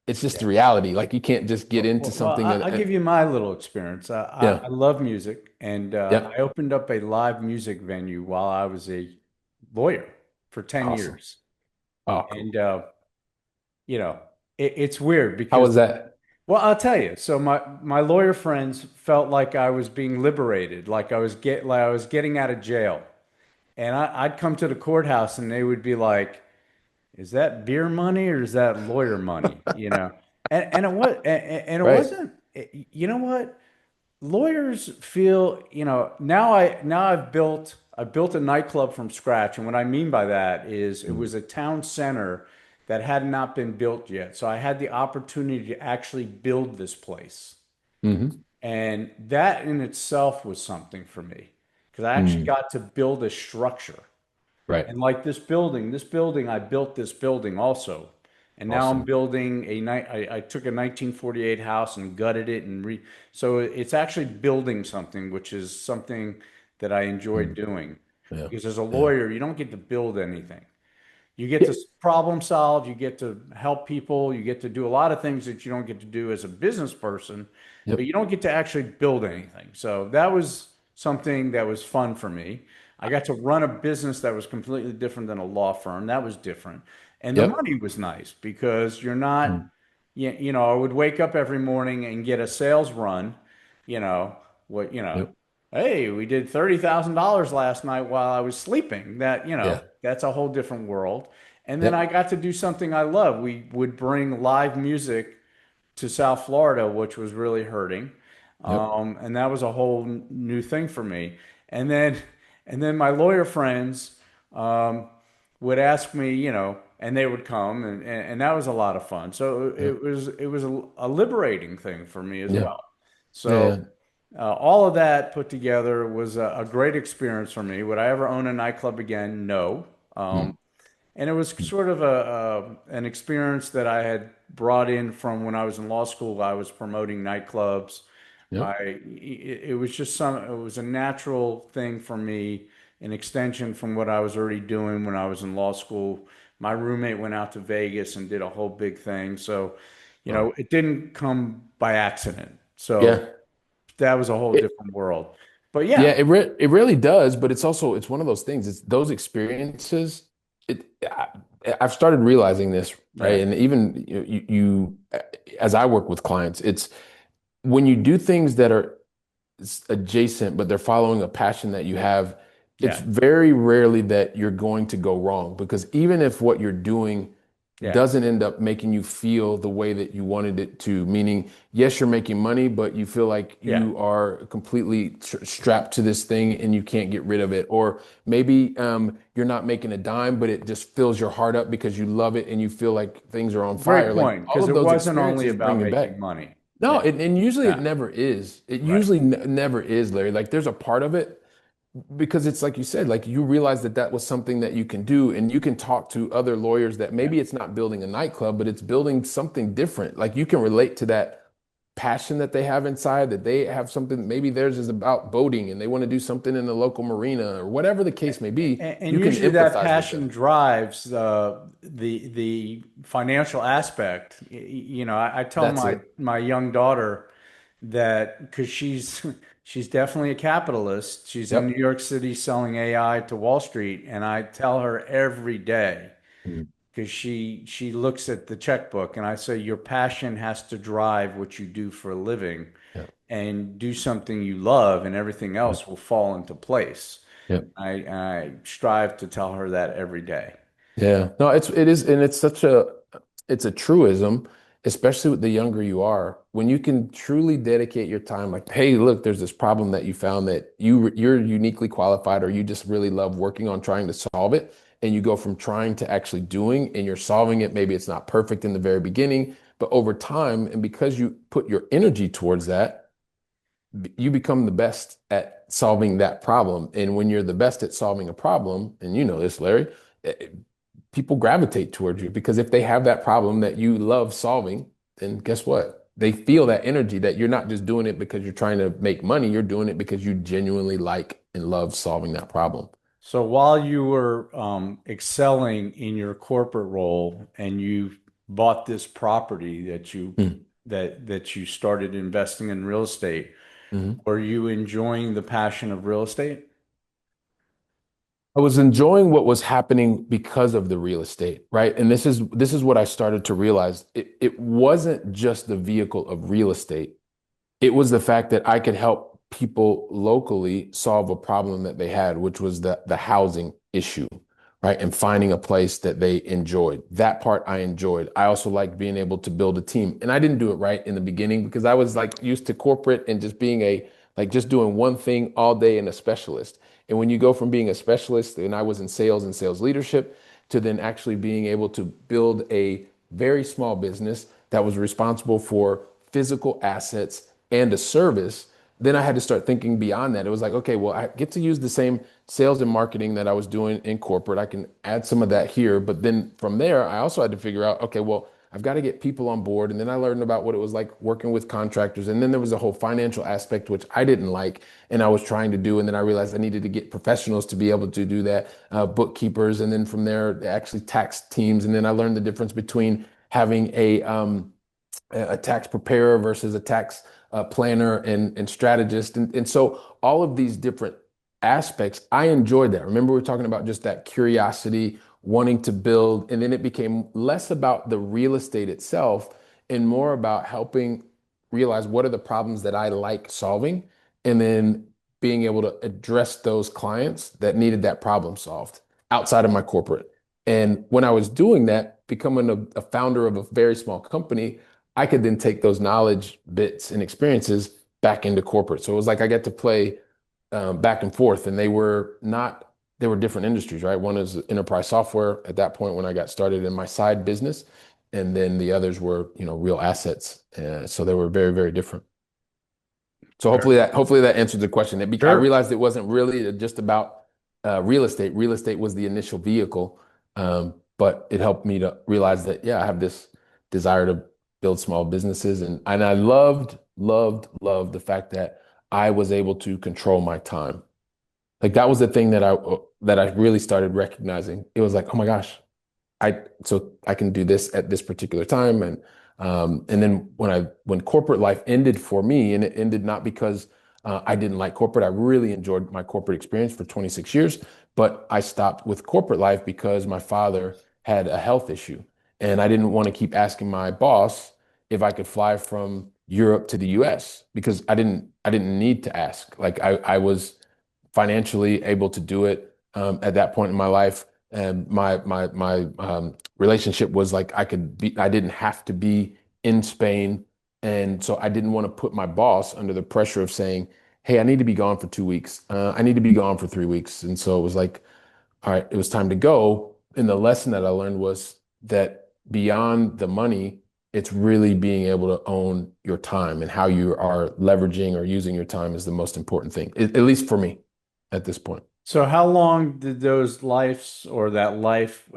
Speaker 2: It's just the
Speaker 1: Yeah.
Speaker 2: reality. Like you can't just get into something
Speaker 1: I'll give you my little experience.
Speaker 2: yeah,
Speaker 1: I love music, and
Speaker 2: yeah,
Speaker 1: I opened up a live music venue while I was a lawyer for 10
Speaker 2: awesome.
Speaker 1: years.
Speaker 2: Oh,
Speaker 1: And,
Speaker 2: cool.
Speaker 1: it's weird
Speaker 2: How
Speaker 1: because,
Speaker 2: was that?
Speaker 1: well, I'll tell you. So my lawyer friends felt like I was being liberated, like I was getting out of jail. And I'd come to the courthouse and they would be like, is that beer money or is that lawyer money? And it
Speaker 2: Right.
Speaker 1: wasn't. You know what? Lawyers feel, now I built a nightclub from scratch. And what I mean by that is it
Speaker 2: Mm,
Speaker 1: was a town center that had not been built yet. So I had the opportunity to actually build this place.
Speaker 2: hmm
Speaker 1: And that in itself was something for me because I actually
Speaker 2: mm,
Speaker 1: got to build a structure.
Speaker 2: right.
Speaker 1: And like I built this building also. And now I'm
Speaker 2: Awesome.
Speaker 1: building I took a 1948 house and gutted it so it's actually building something, which is something that I enjoy
Speaker 2: Mm,
Speaker 1: doing.
Speaker 2: yeah.
Speaker 1: Because as a
Speaker 2: Yeah.
Speaker 1: lawyer, you don't get to build anything. You get
Speaker 2: Yeah.
Speaker 1: to problem solve, you get to help people, you get to do a lot of things that you don't get to do as a business person, but
Speaker 2: Yep.
Speaker 1: you don't get to actually build anything. So that was something that was fun for me. I got to run a business that was completely different than a law firm. That was different. And the
Speaker 2: Yep.
Speaker 1: money was nice because you're not,
Speaker 2: Mm,
Speaker 1: I would wake up every morning and get a sales run, you know, what,
Speaker 2: yep.
Speaker 1: hey, we did $30,000 last night while I was sleeping.
Speaker 2: Yeah.
Speaker 1: That's a whole different world. And then I
Speaker 2: Yep.
Speaker 1: got to do something I love. We would bring live music to South Florida, which was really hurting.
Speaker 2: Yep.
Speaker 1: And that was a whole new thing for me. And then, and then my lawyer friends, um, would ask me, and they would come, and that was a lot of fun. So
Speaker 2: Yeah.
Speaker 1: it was a liberating thing for me as
Speaker 2: Yeah.
Speaker 1: well. So
Speaker 2: Yeah.
Speaker 1: all of that put together was a great experience for me. Would I ever own a nightclub again? No.
Speaker 2: Mm,
Speaker 1: And it was
Speaker 2: mm.
Speaker 1: sort of an experience that I had brought in from when I was in law school. I was promoting nightclubs.
Speaker 2: Yep.
Speaker 1: It was just it was a natural thing for me, an extension from what I was already doing when I was in law school. My roommate went out to Vegas and did a whole big thing. So,
Speaker 2: Wow.
Speaker 1: it didn't come by accident. So
Speaker 2: Yeah.
Speaker 1: that was a whole
Speaker 2: It,
Speaker 1: different world. But
Speaker 2: yeah,
Speaker 1: yeah,
Speaker 2: it really does, but it's one of those things. It's those experiences. I've started realizing this, right?
Speaker 1: yeah,
Speaker 2: And even as I work with clients, it's when you do things that are adjacent, but they're following a passion that you have, it's
Speaker 1: yeah,
Speaker 2: very rarely that you're going to go wrong because even if what you're doing
Speaker 1: yeah,
Speaker 2: doesn't end up making you feel the way that you wanted it to, meaning, yes, you're making money, but you feel like
Speaker 1: yeah.
Speaker 2: you are completely strapped to this thing and you can't get rid of it. Or maybe you're not making a dime, but it just fills your heart up because you love it and you feel like things are on
Speaker 1: Great
Speaker 2: fire. Like
Speaker 1: point,
Speaker 2: all
Speaker 1: because
Speaker 2: of
Speaker 1: it
Speaker 2: those
Speaker 1: wasn't only
Speaker 2: experiences
Speaker 1: about
Speaker 2: bring you
Speaker 1: making
Speaker 2: back.
Speaker 1: money.
Speaker 2: No,
Speaker 1: Yeah,
Speaker 2: and usually it
Speaker 1: yeah,
Speaker 2: never is. It
Speaker 1: right.
Speaker 2: usually never is, Larry. Like there's a part of it because it's like you said, like you realize that that was something that you can do, and you can talk to other lawyers that
Speaker 1: Yeah.
Speaker 2: maybe it's not building a nightclub, but it's building something different. Like you can relate to that passion that they have inside, that they have something, maybe theirs is about boating and they want to do something in the local marina or whatever the case may be.
Speaker 1: And
Speaker 2: You can
Speaker 1: usually that
Speaker 2: empathize with
Speaker 1: passion
Speaker 2: them.
Speaker 1: drives the financial aspect. I tell
Speaker 2: That's
Speaker 1: my
Speaker 2: it.
Speaker 1: my young daughter that because she's definitely a capitalist. She's in New
Speaker 2: Yep.
Speaker 1: York City selling AI to Wall Street, and I tell her every day
Speaker 2: Mm.
Speaker 1: because she looks at the checkbook, and I say your passion has to drive what you do for a living,
Speaker 2: Yep.
Speaker 1: and do something you love, and everything
Speaker 2: Yep.
Speaker 1: else will fall into place.
Speaker 2: Yep.
Speaker 1: I strive to tell her that every day.
Speaker 2: Yeah, no, it is, and it's a truism, especially with the younger you are, when you can truly dedicate your time, like, hey, look, there's this problem that you found that you're uniquely qualified, or you just really love working on trying to solve it, and you go from trying to actually doing, and you're solving it. Maybe it's not perfect in the very beginning, but over time, and because you put your energy towards that, you become the best at solving that problem. And when you're the best at solving a problem, and you know this, Larry, eh, people gravitate towards you because if they have that problem that you love solving, then guess what? They feel that energy that you're not just doing it because you're trying to make money, you're doing it because you genuinely like and love solving that problem.
Speaker 1: So while you were excelling in your corporate role and you bought this property that you started investing in real estate,
Speaker 2: Mm-hmm.
Speaker 1: were you enjoying the passion of real estate?
Speaker 2: I was enjoying what was happening because of the real estate, right? And this is what I started to realize. It wasn't just the vehicle of real estate. It was the fact that I could help people locally solve a problem that they had, which was the housing issue, right? And finding a place that they enjoyed. That part I enjoyed. I also liked being able to build a team. And I didn't do it right in the beginning because I was like used to corporate and just being like just doing one thing all day and a specialist. And when you go from being a specialist, and I was in sales and sales leadership, to then actually being able to build a very small business that was responsible for physical assets and a service, then I had to start thinking beyond that. It was like, okay, well, I get to use the same sales and marketing that I was doing in corporate. I can add some of that here. But then from there, I also had to figure out, okay, well, I've got to get people on board. And then I learned about what it was like working with contractors. And then there was a whole financial aspect, which I didn't like and I was trying to do. And then I realized I needed to get professionals to be able to do that, bookkeepers. And then from there, actually tax teams. And then I learned the difference between having a tax preparer versus a tax planner and strategist. And so all of these different aspects, I enjoyed that. Remember, we were talking about just that curiosity, wanting to build. And then it became less about the real estate itself and more about helping realize what are the problems that I like solving. And then being able to address those clients that needed that problem solved outside of my corporate. And when I was doing that, becoming a founder of a very small company, I could then take those knowledge bits and experiences back into corporate. So it was like I get to play back and forth, and they were not. they were different industries, right? One is enterprise software at that point when I got started in my side business, and then the others were, real assets. So they were very, very different. So
Speaker 1: Very
Speaker 2: hopefully that answers the question. I
Speaker 1: sure.
Speaker 2: realized it wasn't really just about real estate. Real estate was the initial vehicle, but it helped me to realize that yeah, I have this desire to build small businesses, and I loved the fact that I was able to control my time. Like that was the thing that I really started recognizing. It was like, oh my gosh, I can do this at this particular time, and then when corporate life ended for me, and it ended not because I didn't like corporate. I really enjoyed my corporate experience for 26 years, but I stopped with corporate life because my father had a health issue, and I didn't want to keep asking my boss if I could fly from Europe to the US because I didn't need to ask. Like I was financially able to do it at that point in my life. And my relationship was like I didn't have to be in Spain. And so I didn't want to put my boss under the pressure of saying, hey, I need to be gone for 2 weeks. I need to be gone for 3 weeks. And so it was like, all right, it was time to go. And the lesson that I learned was that beyond the money, it's really being able to own your time, and how you are leveraging or using your time is the most important thing, at least for me at this point.
Speaker 1: So how long did those lives or that life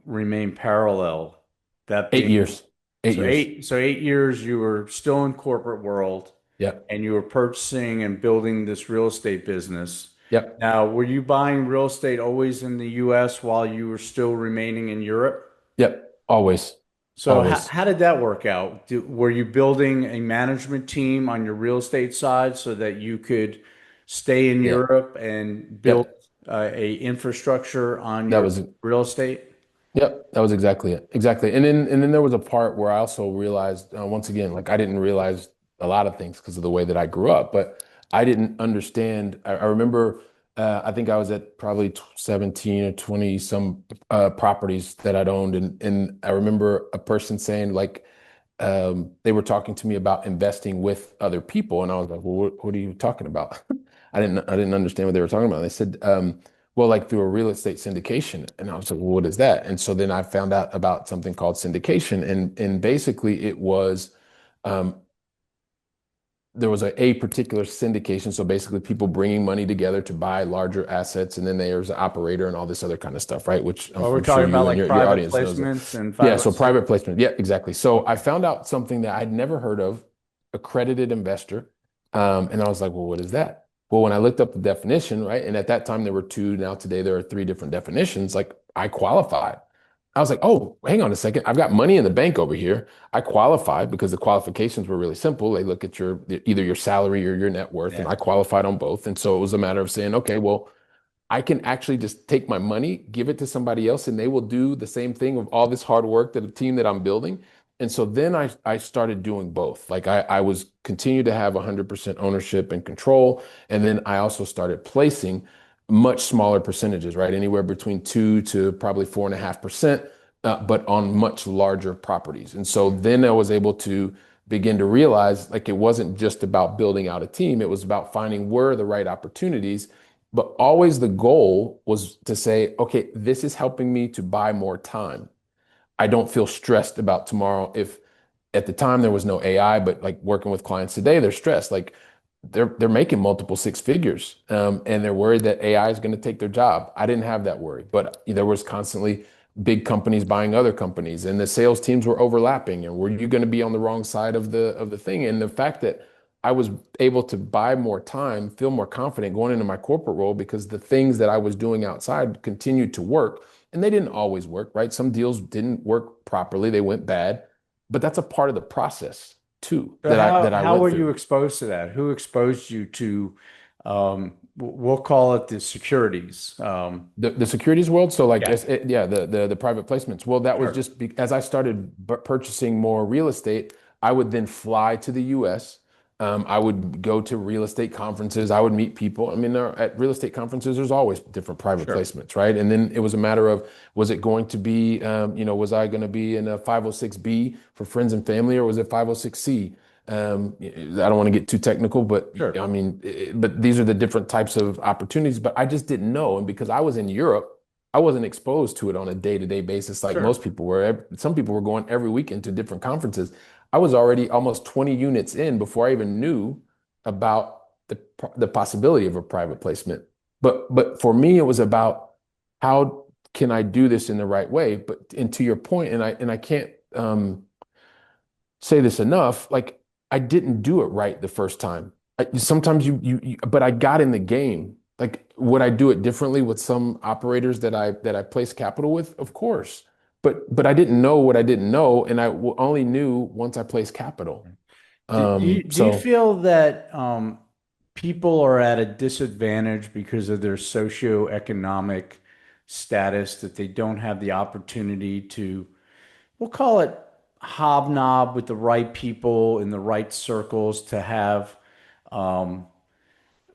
Speaker 1: remain parallel? That
Speaker 2: 8 years.
Speaker 1: being
Speaker 2: Eight years.
Speaker 1: so 8 years you were still in corporate world
Speaker 2: Yep.
Speaker 1: and you were purchasing and building this real estate business.
Speaker 2: Yep.
Speaker 1: Now, were you buying real estate always in the US while you were still remaining in Europe?
Speaker 2: Yep. Always.
Speaker 1: So
Speaker 2: Always.
Speaker 1: how did that work out? Were you building a management team on your real estate side so that you could stay in
Speaker 2: Yeah.
Speaker 1: Europe and build
Speaker 2: Yep.
Speaker 1: a infrastructure on
Speaker 2: That
Speaker 1: your
Speaker 2: was
Speaker 1: real estate?
Speaker 2: Yep, that was exactly it. Exactly. And then there was a part where I also realized once again, like I didn't realize a lot of things because of the way that I grew up, but I didn't understand. I remember I think I was at probably 17 or 20 some properties that I'd owned, and I remember a person saying like they were talking to me about investing with other people, and I was like, well, what are you talking about? I didn't understand what they were talking about. They said, well, like through a real estate syndication, and I was like, well, what is that? And so then I found out about something called syndication, and basically it was um, there was a particular syndication. So basically, people bringing money together to buy larger assets, and then there's an operator and all this other kind of stuff, right? Which I'm,
Speaker 1: Or we're
Speaker 2: I'm sure
Speaker 1: talking about
Speaker 2: you and
Speaker 1: like
Speaker 2: your
Speaker 1: private
Speaker 2: audience knows.
Speaker 1: placements and
Speaker 2: Yeah, so
Speaker 1: 506.
Speaker 2: private placement. Yeah, exactly. So I found out something that I'd never heard of, accredited investor. And I was like, well, what is that? Well, when I looked up the definition, right? And at that time there were two, now today there are three different definitions. Like I qualified. I was like, oh, hang on a second. I've got money in the bank over here. I qualified because the qualifications were really simple. They look at either your salary or your net worth, and
Speaker 1: Yeah.
Speaker 2: I qualified on both. And so it was a matter of saying, okay, well, I can actually just take my money, give it to somebody else, and they will do the same thing of all this hard work that the team that I'm building. And so then I started doing both. Like I was continue to have 100% ownership and control. And then I also started placing much smaller percentages, right? Anywhere between 2 to probably 4.5%, but on much larger properties. And so then I was able to begin to realize like it wasn't just about building out a team, it was about finding where are the right opportunities, but always the goal was to say, okay, this is helping me to buy more time. I don't feel stressed about tomorrow. If at the time there was no AI, but like working with clients today, they're stressed. Like they're making multiple six figures, and they're worried that AI is going to take their job. I didn't have that worry, but there was constantly big companies buying other companies, and the sales teams were overlapping. And were you going to be on the wrong side of the thing? And the fact that I was able to buy more time, feel more confident going into my corporate role because the things that I was doing outside continued to work, and they didn't always work, right? Some deals didn't work properly; they went bad, but that's a part of the process too
Speaker 1: So
Speaker 2: that I
Speaker 1: how
Speaker 2: went
Speaker 1: were you
Speaker 2: through.
Speaker 1: exposed to that? Who exposed you to we'll call it the securities?
Speaker 2: The securities world, so like
Speaker 1: Yeah,
Speaker 2: yeah, the private placements. Well, that was
Speaker 1: sure.
Speaker 2: just as I started purchasing more real estate, I would then fly to the US. I would go to real estate conferences. I would meet people. I mean, at real estate conferences, there's always different private
Speaker 1: Sure.
Speaker 2: placements, right? And then it was a matter of was it going to be, was I going to be in a 506B for friends and family, or was it 506C? I don't want to get too technical, but
Speaker 1: Sure.
Speaker 2: I mean, but these are the different types of opportunities. But I just didn't know, and because I was in Europe, I wasn't exposed to it on a day-to-day basis like
Speaker 1: Sure.
Speaker 2: most people were. Some people were going every weekend to different conferences. I was already almost 20 units in before I even knew about the possibility of a private placement. But for me, it was about how can I do this in the right way? But and to your point, and I can't say this enough, like I didn't do it right the first time. Sometimes but I got in the game. Like, would I do it differently with some operators that I place capital with? Of course. But I didn't know what I didn't know, and only knew once I placed capital.
Speaker 1: Do you
Speaker 2: So
Speaker 1: feel that people are at a disadvantage because of their socioeconomic status, that they don't have the opportunity to, we'll call it, hobnob with the right people in the right circles to have um,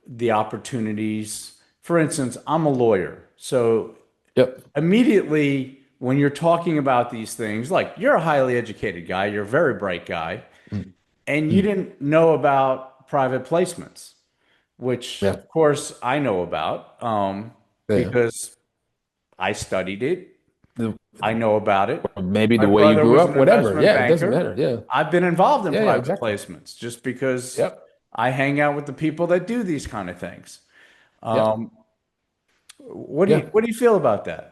Speaker 1: the opportunities? For instance, I'm a lawyer. So
Speaker 2: yep.
Speaker 1: immediately when you're talking about these things, like you're a highly educated guy, you're a very bright guy,
Speaker 2: Mm,
Speaker 1: and you
Speaker 2: mm,
Speaker 1: didn't know about private placements, which
Speaker 2: yeah.
Speaker 1: of course I know about
Speaker 2: Yeah.
Speaker 1: because I studied it.
Speaker 2: The-
Speaker 1: I know about it.
Speaker 2: or maybe
Speaker 1: My
Speaker 2: the way you
Speaker 1: brother
Speaker 2: grew
Speaker 1: was
Speaker 2: up,
Speaker 1: an
Speaker 2: whatever.
Speaker 1: investment
Speaker 2: Yeah, it doesn't
Speaker 1: banker.
Speaker 2: matter. Yeah.
Speaker 1: I've been involved in
Speaker 2: Yeah, yeah,
Speaker 1: private
Speaker 2: exactly.
Speaker 1: placements just because
Speaker 2: Yep.
Speaker 1: I hang out with the people that do these kind of things.
Speaker 2: Yep.
Speaker 1: Um, what do you
Speaker 2: Yeah.
Speaker 1: what do you feel about that?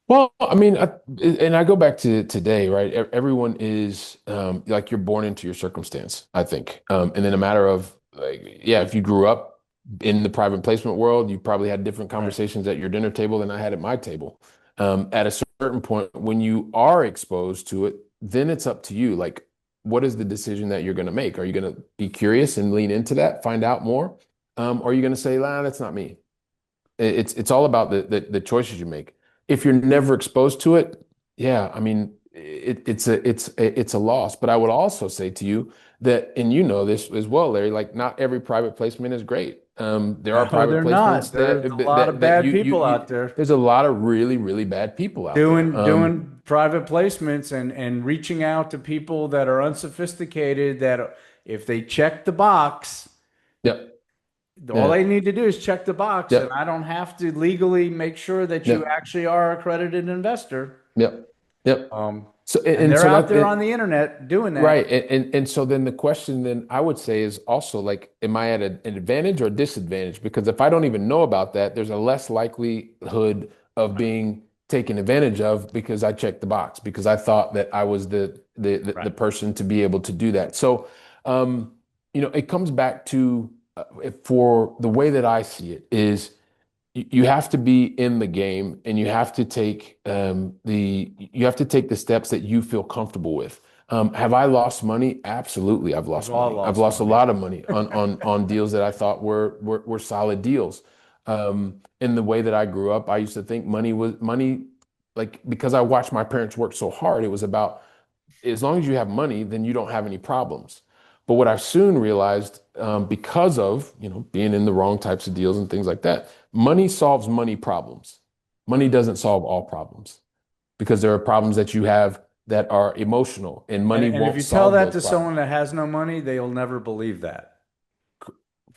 Speaker 2: Well, I mean, and I go back to today, right? Everyone is like you're born into your circumstance, I think. And then a matter of like, yeah, if you grew up in the private placement world, you probably had different
Speaker 1: Right.
Speaker 2: conversations at your dinner table than I had at my table. At a certain point, when you are exposed to it, then it's up to you. Like, what is the decision that you're going to make? Are you going to be curious and lean into that, find out more? Or are you going to say, "Nah, that's not me"? It's all about the choices you make. If you're never exposed to it, yeah, I mean, it's a loss. But I would also say to you that, and you know this as well, Larry, like not every private placement is great. There are
Speaker 1: No,
Speaker 2: private
Speaker 1: they're not.
Speaker 2: placements
Speaker 1: There's a lot of
Speaker 2: that
Speaker 1: bad people out
Speaker 2: you
Speaker 1: there
Speaker 2: there's a lot of really, really bad people out there.
Speaker 1: doing private placements and reaching out to people that are unsophisticated that if they check the box,
Speaker 2: Yep.
Speaker 1: all
Speaker 2: Yeah.
Speaker 1: they need to do is check the box and I
Speaker 2: Yep.
Speaker 1: don't have to legally make sure that you
Speaker 2: Yep.
Speaker 1: actually are an accredited investor.
Speaker 2: Yep. Yep.
Speaker 1: Um,
Speaker 2: So
Speaker 1: and
Speaker 2: and
Speaker 1: they're
Speaker 2: so
Speaker 1: out
Speaker 2: that
Speaker 1: there on the internet doing that.
Speaker 2: right. And so then the question then I would say is also like, am I at an advantage or disadvantage? Because if I don't even know about that, there's a less likelihood of
Speaker 1: Right.
Speaker 2: being taken advantage of because I checked the box, because I thought that I was the
Speaker 1: Right.
Speaker 2: person to be able to do that. So, it comes back to for the way that I see it is you have to be in the game, and you have to take the steps that you feel comfortable with. Have I lost money? Absolutely, I've
Speaker 1: We've
Speaker 2: lost
Speaker 1: all
Speaker 2: money. I've
Speaker 1: lost
Speaker 2: lost a
Speaker 1: money.
Speaker 2: lot of money on deals that I thought were solid deals. In the way that I grew up, I used to think money was money, like because I watched my parents work so hard. It was about as long as you have money, then you don't have any problems. But what I soon realized, because of being in the wrong types of deals and things like that, money solves money problems. Money doesn't solve all problems, because there are problems that you have that are emotional, and
Speaker 1: And
Speaker 2: money
Speaker 1: and if
Speaker 2: won't
Speaker 1: you tell
Speaker 2: solve
Speaker 1: that
Speaker 2: those
Speaker 1: to someone
Speaker 2: problems.
Speaker 1: that has no money, they'll never believe that.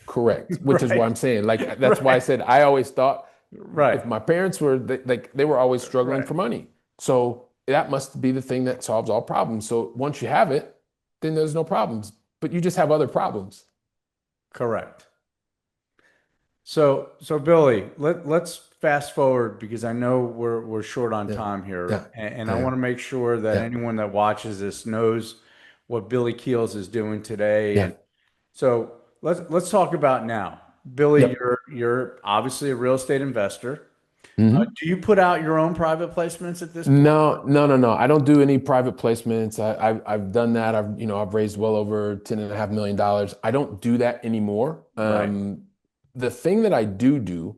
Speaker 2: Correct, which is what
Speaker 1: Right.
Speaker 2: I'm saying. Like that's why I
Speaker 1: Right.
Speaker 2: said I always thought
Speaker 1: Right.
Speaker 2: if my parents were like they were always struggling
Speaker 1: Right.
Speaker 2: for money, so that must be the thing that solves all problems. So once you have it, then there's no problems, but you just have other problems.
Speaker 1: Correct. So Billy, let's fast forward because I know we're short on
Speaker 2: Yeah,
Speaker 1: time
Speaker 2: yeah,
Speaker 1: here, and I
Speaker 2: yeah,
Speaker 1: want to make sure that
Speaker 2: yeah,
Speaker 1: anyone that watches this knows what Billy Keels is doing today.
Speaker 2: yeah.
Speaker 1: And so let's talk about now. Billy,
Speaker 2: Yep.
Speaker 1: you're obviously a real estate investor.
Speaker 2: Hmm.
Speaker 1: Do you put out your own private placements at this point?
Speaker 2: No, no, no, no. I don't do any private placements. I've done that. I've raised well over $10.5 million. I don't do that anymore.
Speaker 1: Right.
Speaker 2: The thing that I do,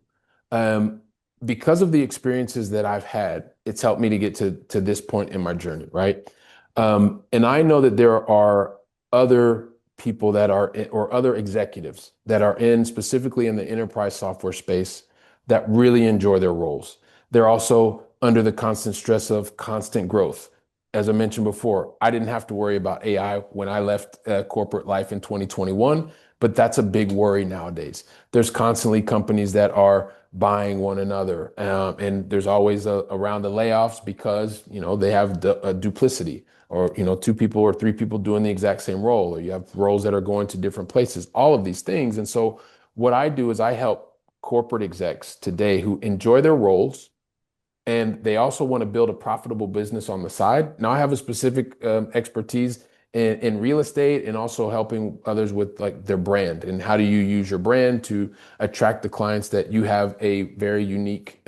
Speaker 2: um, because of the experiences that I've had, it's helped me to get to this point in my journey, right? And I know that there are other people or other executives that are specifically in the enterprise software space, that really enjoy their roles. They're also under the constant stress of constant growth. as I mentioned before, I didn't have to worry about AI when I left corporate life in 2021, but that's a big worry nowadays. There's constantly companies that are buying one another, and there's always around the layoffs because they have duplicity, or two people or three people doing the exact same role, or you have roles that are going to different places. All of these things, and so what I do is I help corporate execs today who enjoy their roles and they also want to build a profitable business on the side. Now, I have a specific expertise in real estate and also helping others with like their brand and how do you use your brand to attract the clients that you have a very unique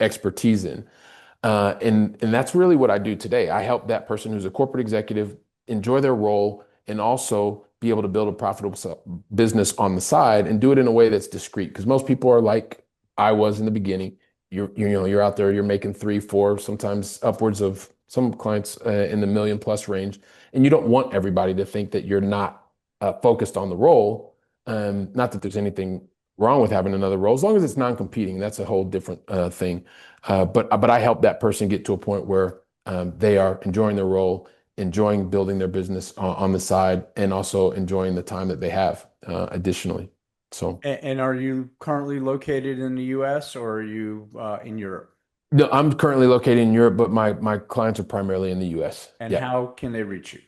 Speaker 2: expertise in. And that's really what I do today. I help that person who's a corporate executive enjoy their role and also be able to build a profitable business on the side and do it in a way that's discreet. Because most people are like I was in the beginning. You're out there, you're making three, four, sometimes upwards of some clients in the million plus range, and you don't want everybody to think that you're not focused on the role. Not that there's anything wrong with having another role, as long as it's non-competing. That's a whole different thing. But I help that person get to a point where they are enjoying their role, enjoying building their business on the side, and also enjoying the time that they have additionally. So.
Speaker 1: And are you currently located in the US or are you in Europe?
Speaker 2: No, I'm currently located in Europe, but my clients are primarily in the US.
Speaker 1: And
Speaker 2: Yeah.
Speaker 1: how can they reach you?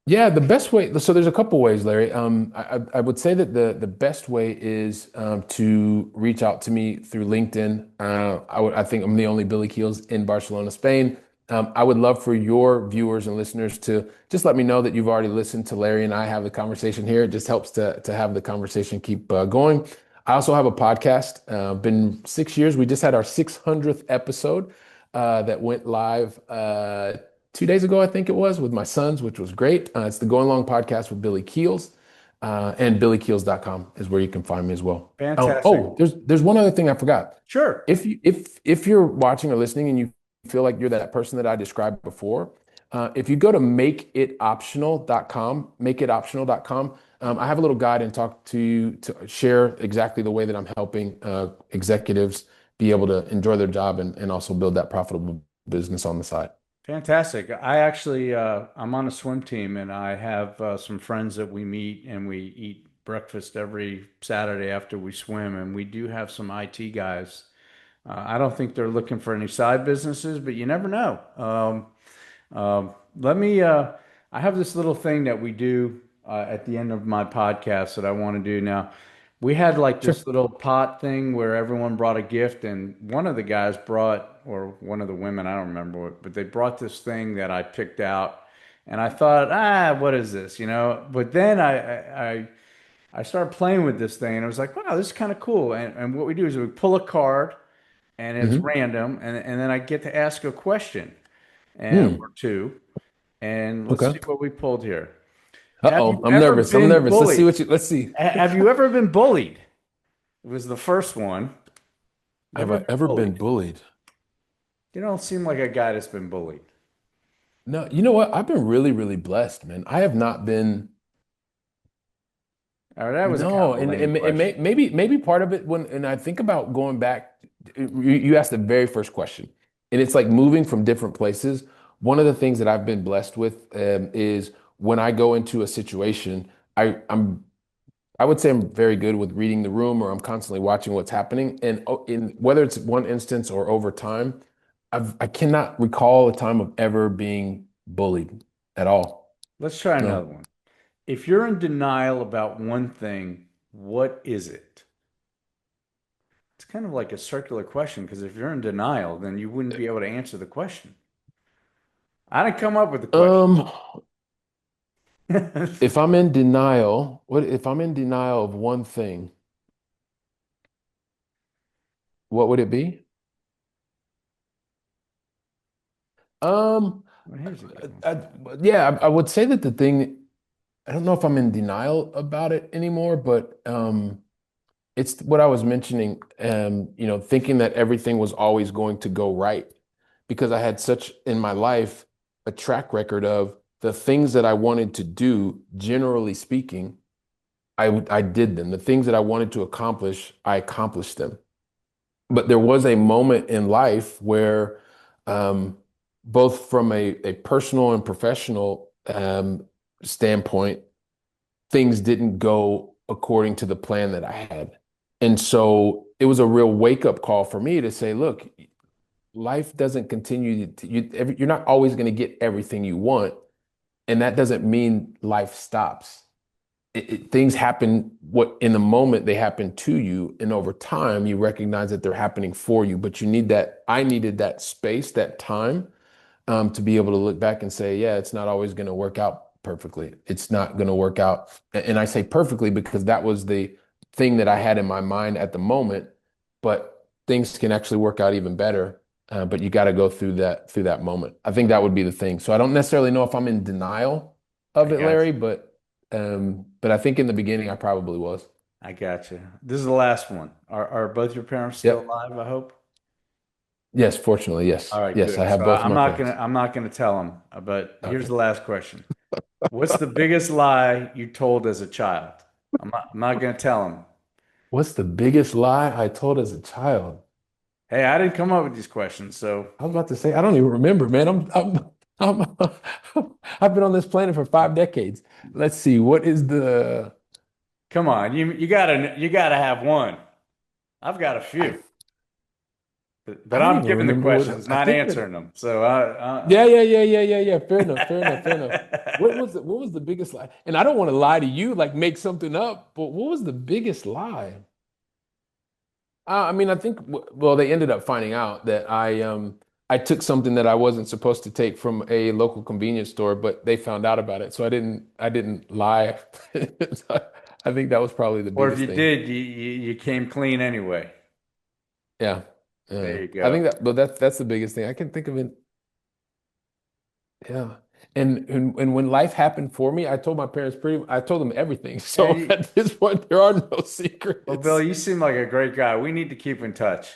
Speaker 2: Yeah, the best way, so there's a couple ways, Larry. I would say that the best way is to reach out to me through LinkedIn. I think I'm the only Billy Keels in Barcelona, Spain. I would love for your viewers and listeners to just let me know that you've already listened to Larry and I have the conversation here. It just helps to have the conversation keep going. I also have a podcast. Been 6 years. We just had our 600th episode that went live 2 days ago, I think it was, with my sons, which was great. It's the Going Long podcast with Billy Keels, and billykeels.com is where you can find me as well.
Speaker 1: Fantastic.
Speaker 2: There's one other thing I forgot.
Speaker 1: Sure.
Speaker 2: If you're watching or listening and you feel like you're that person that I described before, if you go to makeitoptional.com, I have a little guide and talk to you to share exactly the way that I'm helping executives be able to enjoy their job and also build that profitable business on the side.
Speaker 1: Fantastic. I actually I'm on a swim team and I have some friends that we meet and we eat breakfast every Saturday after we swim and we do have some IT guys. I don't think they're looking for any side businesses, but you never know. Let me I have this little thing that we do at the end of my podcast that I want to do now. We had like
Speaker 2: Sure.
Speaker 1: this little pot thing where everyone brought a gift, and one of the guys brought, or one of the women, I don't remember what, but they brought this thing that I picked out, and I thought, what is this, But then I started playing with this thing, and I was like, wow, this is kind of cool. And what we do is we pull a card, and it's
Speaker 2: Hmm.
Speaker 1: random, and then I get to ask a question, and
Speaker 2: Hmm.
Speaker 1: or two, and let's see
Speaker 2: Okay.
Speaker 1: what we pulled here. Have you
Speaker 2: Uh-oh, I'm
Speaker 1: ever
Speaker 2: nervous. I'm
Speaker 1: been
Speaker 2: nervous.
Speaker 1: bullied?
Speaker 2: Let's see.
Speaker 1: Have you ever been bullied? It was the first one. You
Speaker 2: Have
Speaker 1: ever
Speaker 2: I
Speaker 1: been
Speaker 2: ever been
Speaker 1: bullied?
Speaker 2: bullied?
Speaker 1: You don't seem like a guy that's been bullied.
Speaker 2: No, you know what? I've been really, really blessed, man. I have not been.
Speaker 1: All right, that was a kind
Speaker 2: No,
Speaker 1: of a
Speaker 2: and,
Speaker 1: lame question.
Speaker 2: maybe part of it and I think about going back, you asked the very first question, and it's like moving from different places. One of the things that I've been blessed with is when I go into a situation, I would say I'm very good with reading the room, or I'm constantly watching what's happening. And in whether it's one instance or over time, I cannot recall a time of ever being bullied at all.
Speaker 1: Let's try another
Speaker 2: No.
Speaker 1: one. If you're in denial about one thing, what is it? It's kind of like a circular question because if you're in denial, then you wouldn't be able to answer the question. I didn't come up with the question.
Speaker 2: Um, if I'm in denial, what if I'm in denial of one thing, what would it be? Um,
Speaker 1: Well, here's a good one.
Speaker 2: yeah, I would say that the thing, I don't know if I'm in denial about it anymore, but it's what I was mentioning, thinking that everything was always going to go right because I had such in my life a track record of the things that I wanted to do, generally speaking, I did them. The things that I wanted to accomplish, I accomplished them. But there was a moment in life where um, both from a personal and professional standpoint, things didn't go according to the plan that I had. And so it was a real wake up call for me to say, look, life doesn't continue you're not always going to get everything you want. And that doesn't mean life stops. Things happen what in the moment they happen to you. And over time, you recognize that they're happening for you. But you need that. I needed that space, that time to be able to look back and say, yeah, it's not always going to work out perfectly. It's not going to work out. And I say perfectly because that was the thing that I had in my mind at the moment. But things can actually work out even better. But you got to go through that moment. I think that would be the thing. So I don't necessarily know if I'm in denial
Speaker 1: I
Speaker 2: of it,
Speaker 1: got
Speaker 2: Larry,
Speaker 1: you.
Speaker 2: but I think in the beginning I probably was.
Speaker 1: I got you. This is the last one. Are both your parents still
Speaker 2: Yep.
Speaker 1: alive, I hope?
Speaker 2: Yes, fortunately,
Speaker 1: All
Speaker 2: yes.
Speaker 1: right,
Speaker 2: Yes, I
Speaker 1: good. So
Speaker 2: have both of
Speaker 1: I'm
Speaker 2: my
Speaker 1: not gonna
Speaker 2: parents.
Speaker 1: I'm not gonna tell them, but here's
Speaker 2: Okay.
Speaker 1: the last question. What's the biggest lie you told as a child? I'm not gonna tell them.
Speaker 2: What's the biggest lie I told as a child?
Speaker 1: Hey, I didn't come up with these questions, so
Speaker 2: I was about to say, I don't even remember, man. I'm I've been on this planet for 5 decades. Let's see, what is the
Speaker 1: come on. You gotta have one. I've got a
Speaker 2: I
Speaker 1: few, but
Speaker 2: I don't
Speaker 1: I'm
Speaker 2: even
Speaker 1: giving the
Speaker 2: remember
Speaker 1: questions,
Speaker 2: I
Speaker 1: not
Speaker 2: think that
Speaker 1: answering them. So I
Speaker 2: yeah. Fair enough, fair enough, fair enough. What was the biggest lie? And I don't want to lie to you, like make something up, but what was the biggest lie? I mean, I think well, they ended up finding out that I took something that I wasn't supposed to take from a local convenience store, but they found out about it. So I didn't lie. So I think that was probably the
Speaker 1: or if
Speaker 2: biggest
Speaker 1: you
Speaker 2: thing.
Speaker 1: did, you came clean anyway.
Speaker 2: Yeah.
Speaker 1: There
Speaker 2: Yeah.
Speaker 1: you
Speaker 2: I
Speaker 1: go.
Speaker 2: think that but that's the biggest thing. I can think of it. Yeah. And when life happened for me, I told them everything. So
Speaker 1: Hey,
Speaker 2: at this point, there are no
Speaker 1: well, Bill,
Speaker 2: secrets.
Speaker 1: you seem like a great guy. We need to keep in touch.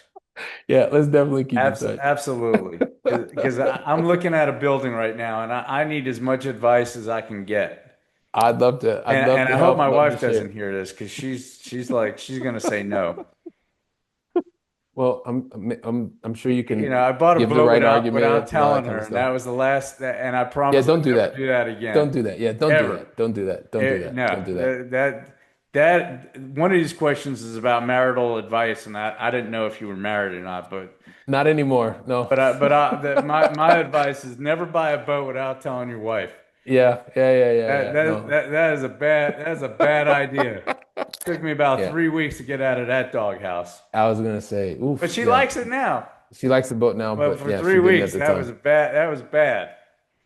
Speaker 2: Yeah, let's definitely keep in touch.
Speaker 1: Absolutely. Because I'm looking at a building right now and I need as much advice as I can get.
Speaker 2: I'd love
Speaker 1: And
Speaker 2: to
Speaker 1: I hope
Speaker 2: help,
Speaker 1: my
Speaker 2: love to
Speaker 1: wife doesn't
Speaker 2: share.
Speaker 1: hear this because she's like she's gonna say no.
Speaker 2: Well, I'm sure you
Speaker 1: You
Speaker 2: can
Speaker 1: know, I bought a
Speaker 2: give the
Speaker 1: boat
Speaker 2: right
Speaker 1: without
Speaker 2: arguments and all that
Speaker 1: telling
Speaker 2: kind
Speaker 1: her,
Speaker 2: of
Speaker 1: and
Speaker 2: stuff.
Speaker 1: that was the last. And I
Speaker 2: Yeah,
Speaker 1: promise I'll
Speaker 2: don't do
Speaker 1: never do
Speaker 2: that.
Speaker 1: that again,
Speaker 2: Don't do that. Yeah, don't do
Speaker 1: ever.
Speaker 2: that. Don't do that. Don't do that. Don't
Speaker 1: No,
Speaker 2: do that.
Speaker 1: that one of these questions is about marital advice, and I didn't know if you were married or not,
Speaker 2: Not anymore. No.
Speaker 1: my advice is never buy a boat without telling your wife.
Speaker 2: Yeah. No.
Speaker 1: That is a bad idea. Took me about
Speaker 2: Yeah.
Speaker 1: 3 weeks to get out of that doghouse,
Speaker 2: I was gonna say,
Speaker 1: but
Speaker 2: oof,
Speaker 1: she
Speaker 2: yeah.
Speaker 1: likes it now.
Speaker 2: She likes the boat now,
Speaker 1: But
Speaker 2: but
Speaker 1: for
Speaker 2: yeah,
Speaker 1: three
Speaker 2: she didn't at
Speaker 1: weeks,
Speaker 2: the time.
Speaker 1: that was bad.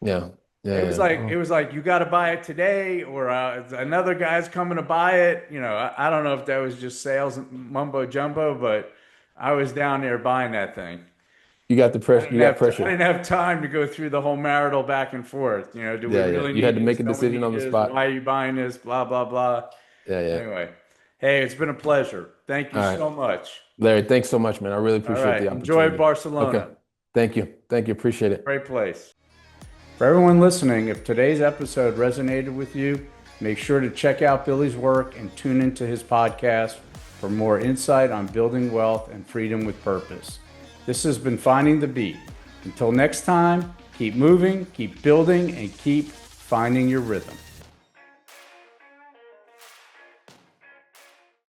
Speaker 2: Yeah.
Speaker 1: It
Speaker 2: Oh,
Speaker 1: was like you got to buy it today, or another guy's coming to buy it. You know, I don't know if that was just sales mumbo jumbo, but I was down there buying that thing.
Speaker 2: you got the pressure. You got
Speaker 1: I
Speaker 2: pressure.
Speaker 1: didn't have time to go through the whole marital back and forth. You know, do we
Speaker 2: Yeah.
Speaker 1: really
Speaker 2: You had
Speaker 1: need
Speaker 2: to
Speaker 1: this?
Speaker 2: make a
Speaker 1: Don't we
Speaker 2: decision
Speaker 1: need
Speaker 2: on the
Speaker 1: this?
Speaker 2: spot.
Speaker 1: Why are you buying this? Blah blah blah.
Speaker 2: Yeah.
Speaker 1: Anyway, hey, it's been a pleasure. Thank you
Speaker 2: All right.
Speaker 1: so much.
Speaker 2: Larry, thanks so much, man. I really
Speaker 1: All
Speaker 2: appreciate
Speaker 1: right,
Speaker 2: the
Speaker 1: enjoy
Speaker 2: opportunity. Okay.
Speaker 1: Barcelona.
Speaker 2: Thank you. Thank you. Appreciate it.
Speaker 1: Great place. For everyone listening, if today's episode resonated with you, make sure to check out Billy's work and tune into his podcast for more insight on building wealth and freedom with purpose. This has been Finding the Beat. Until next time, keep moving, keep building, and keep finding your rhythm.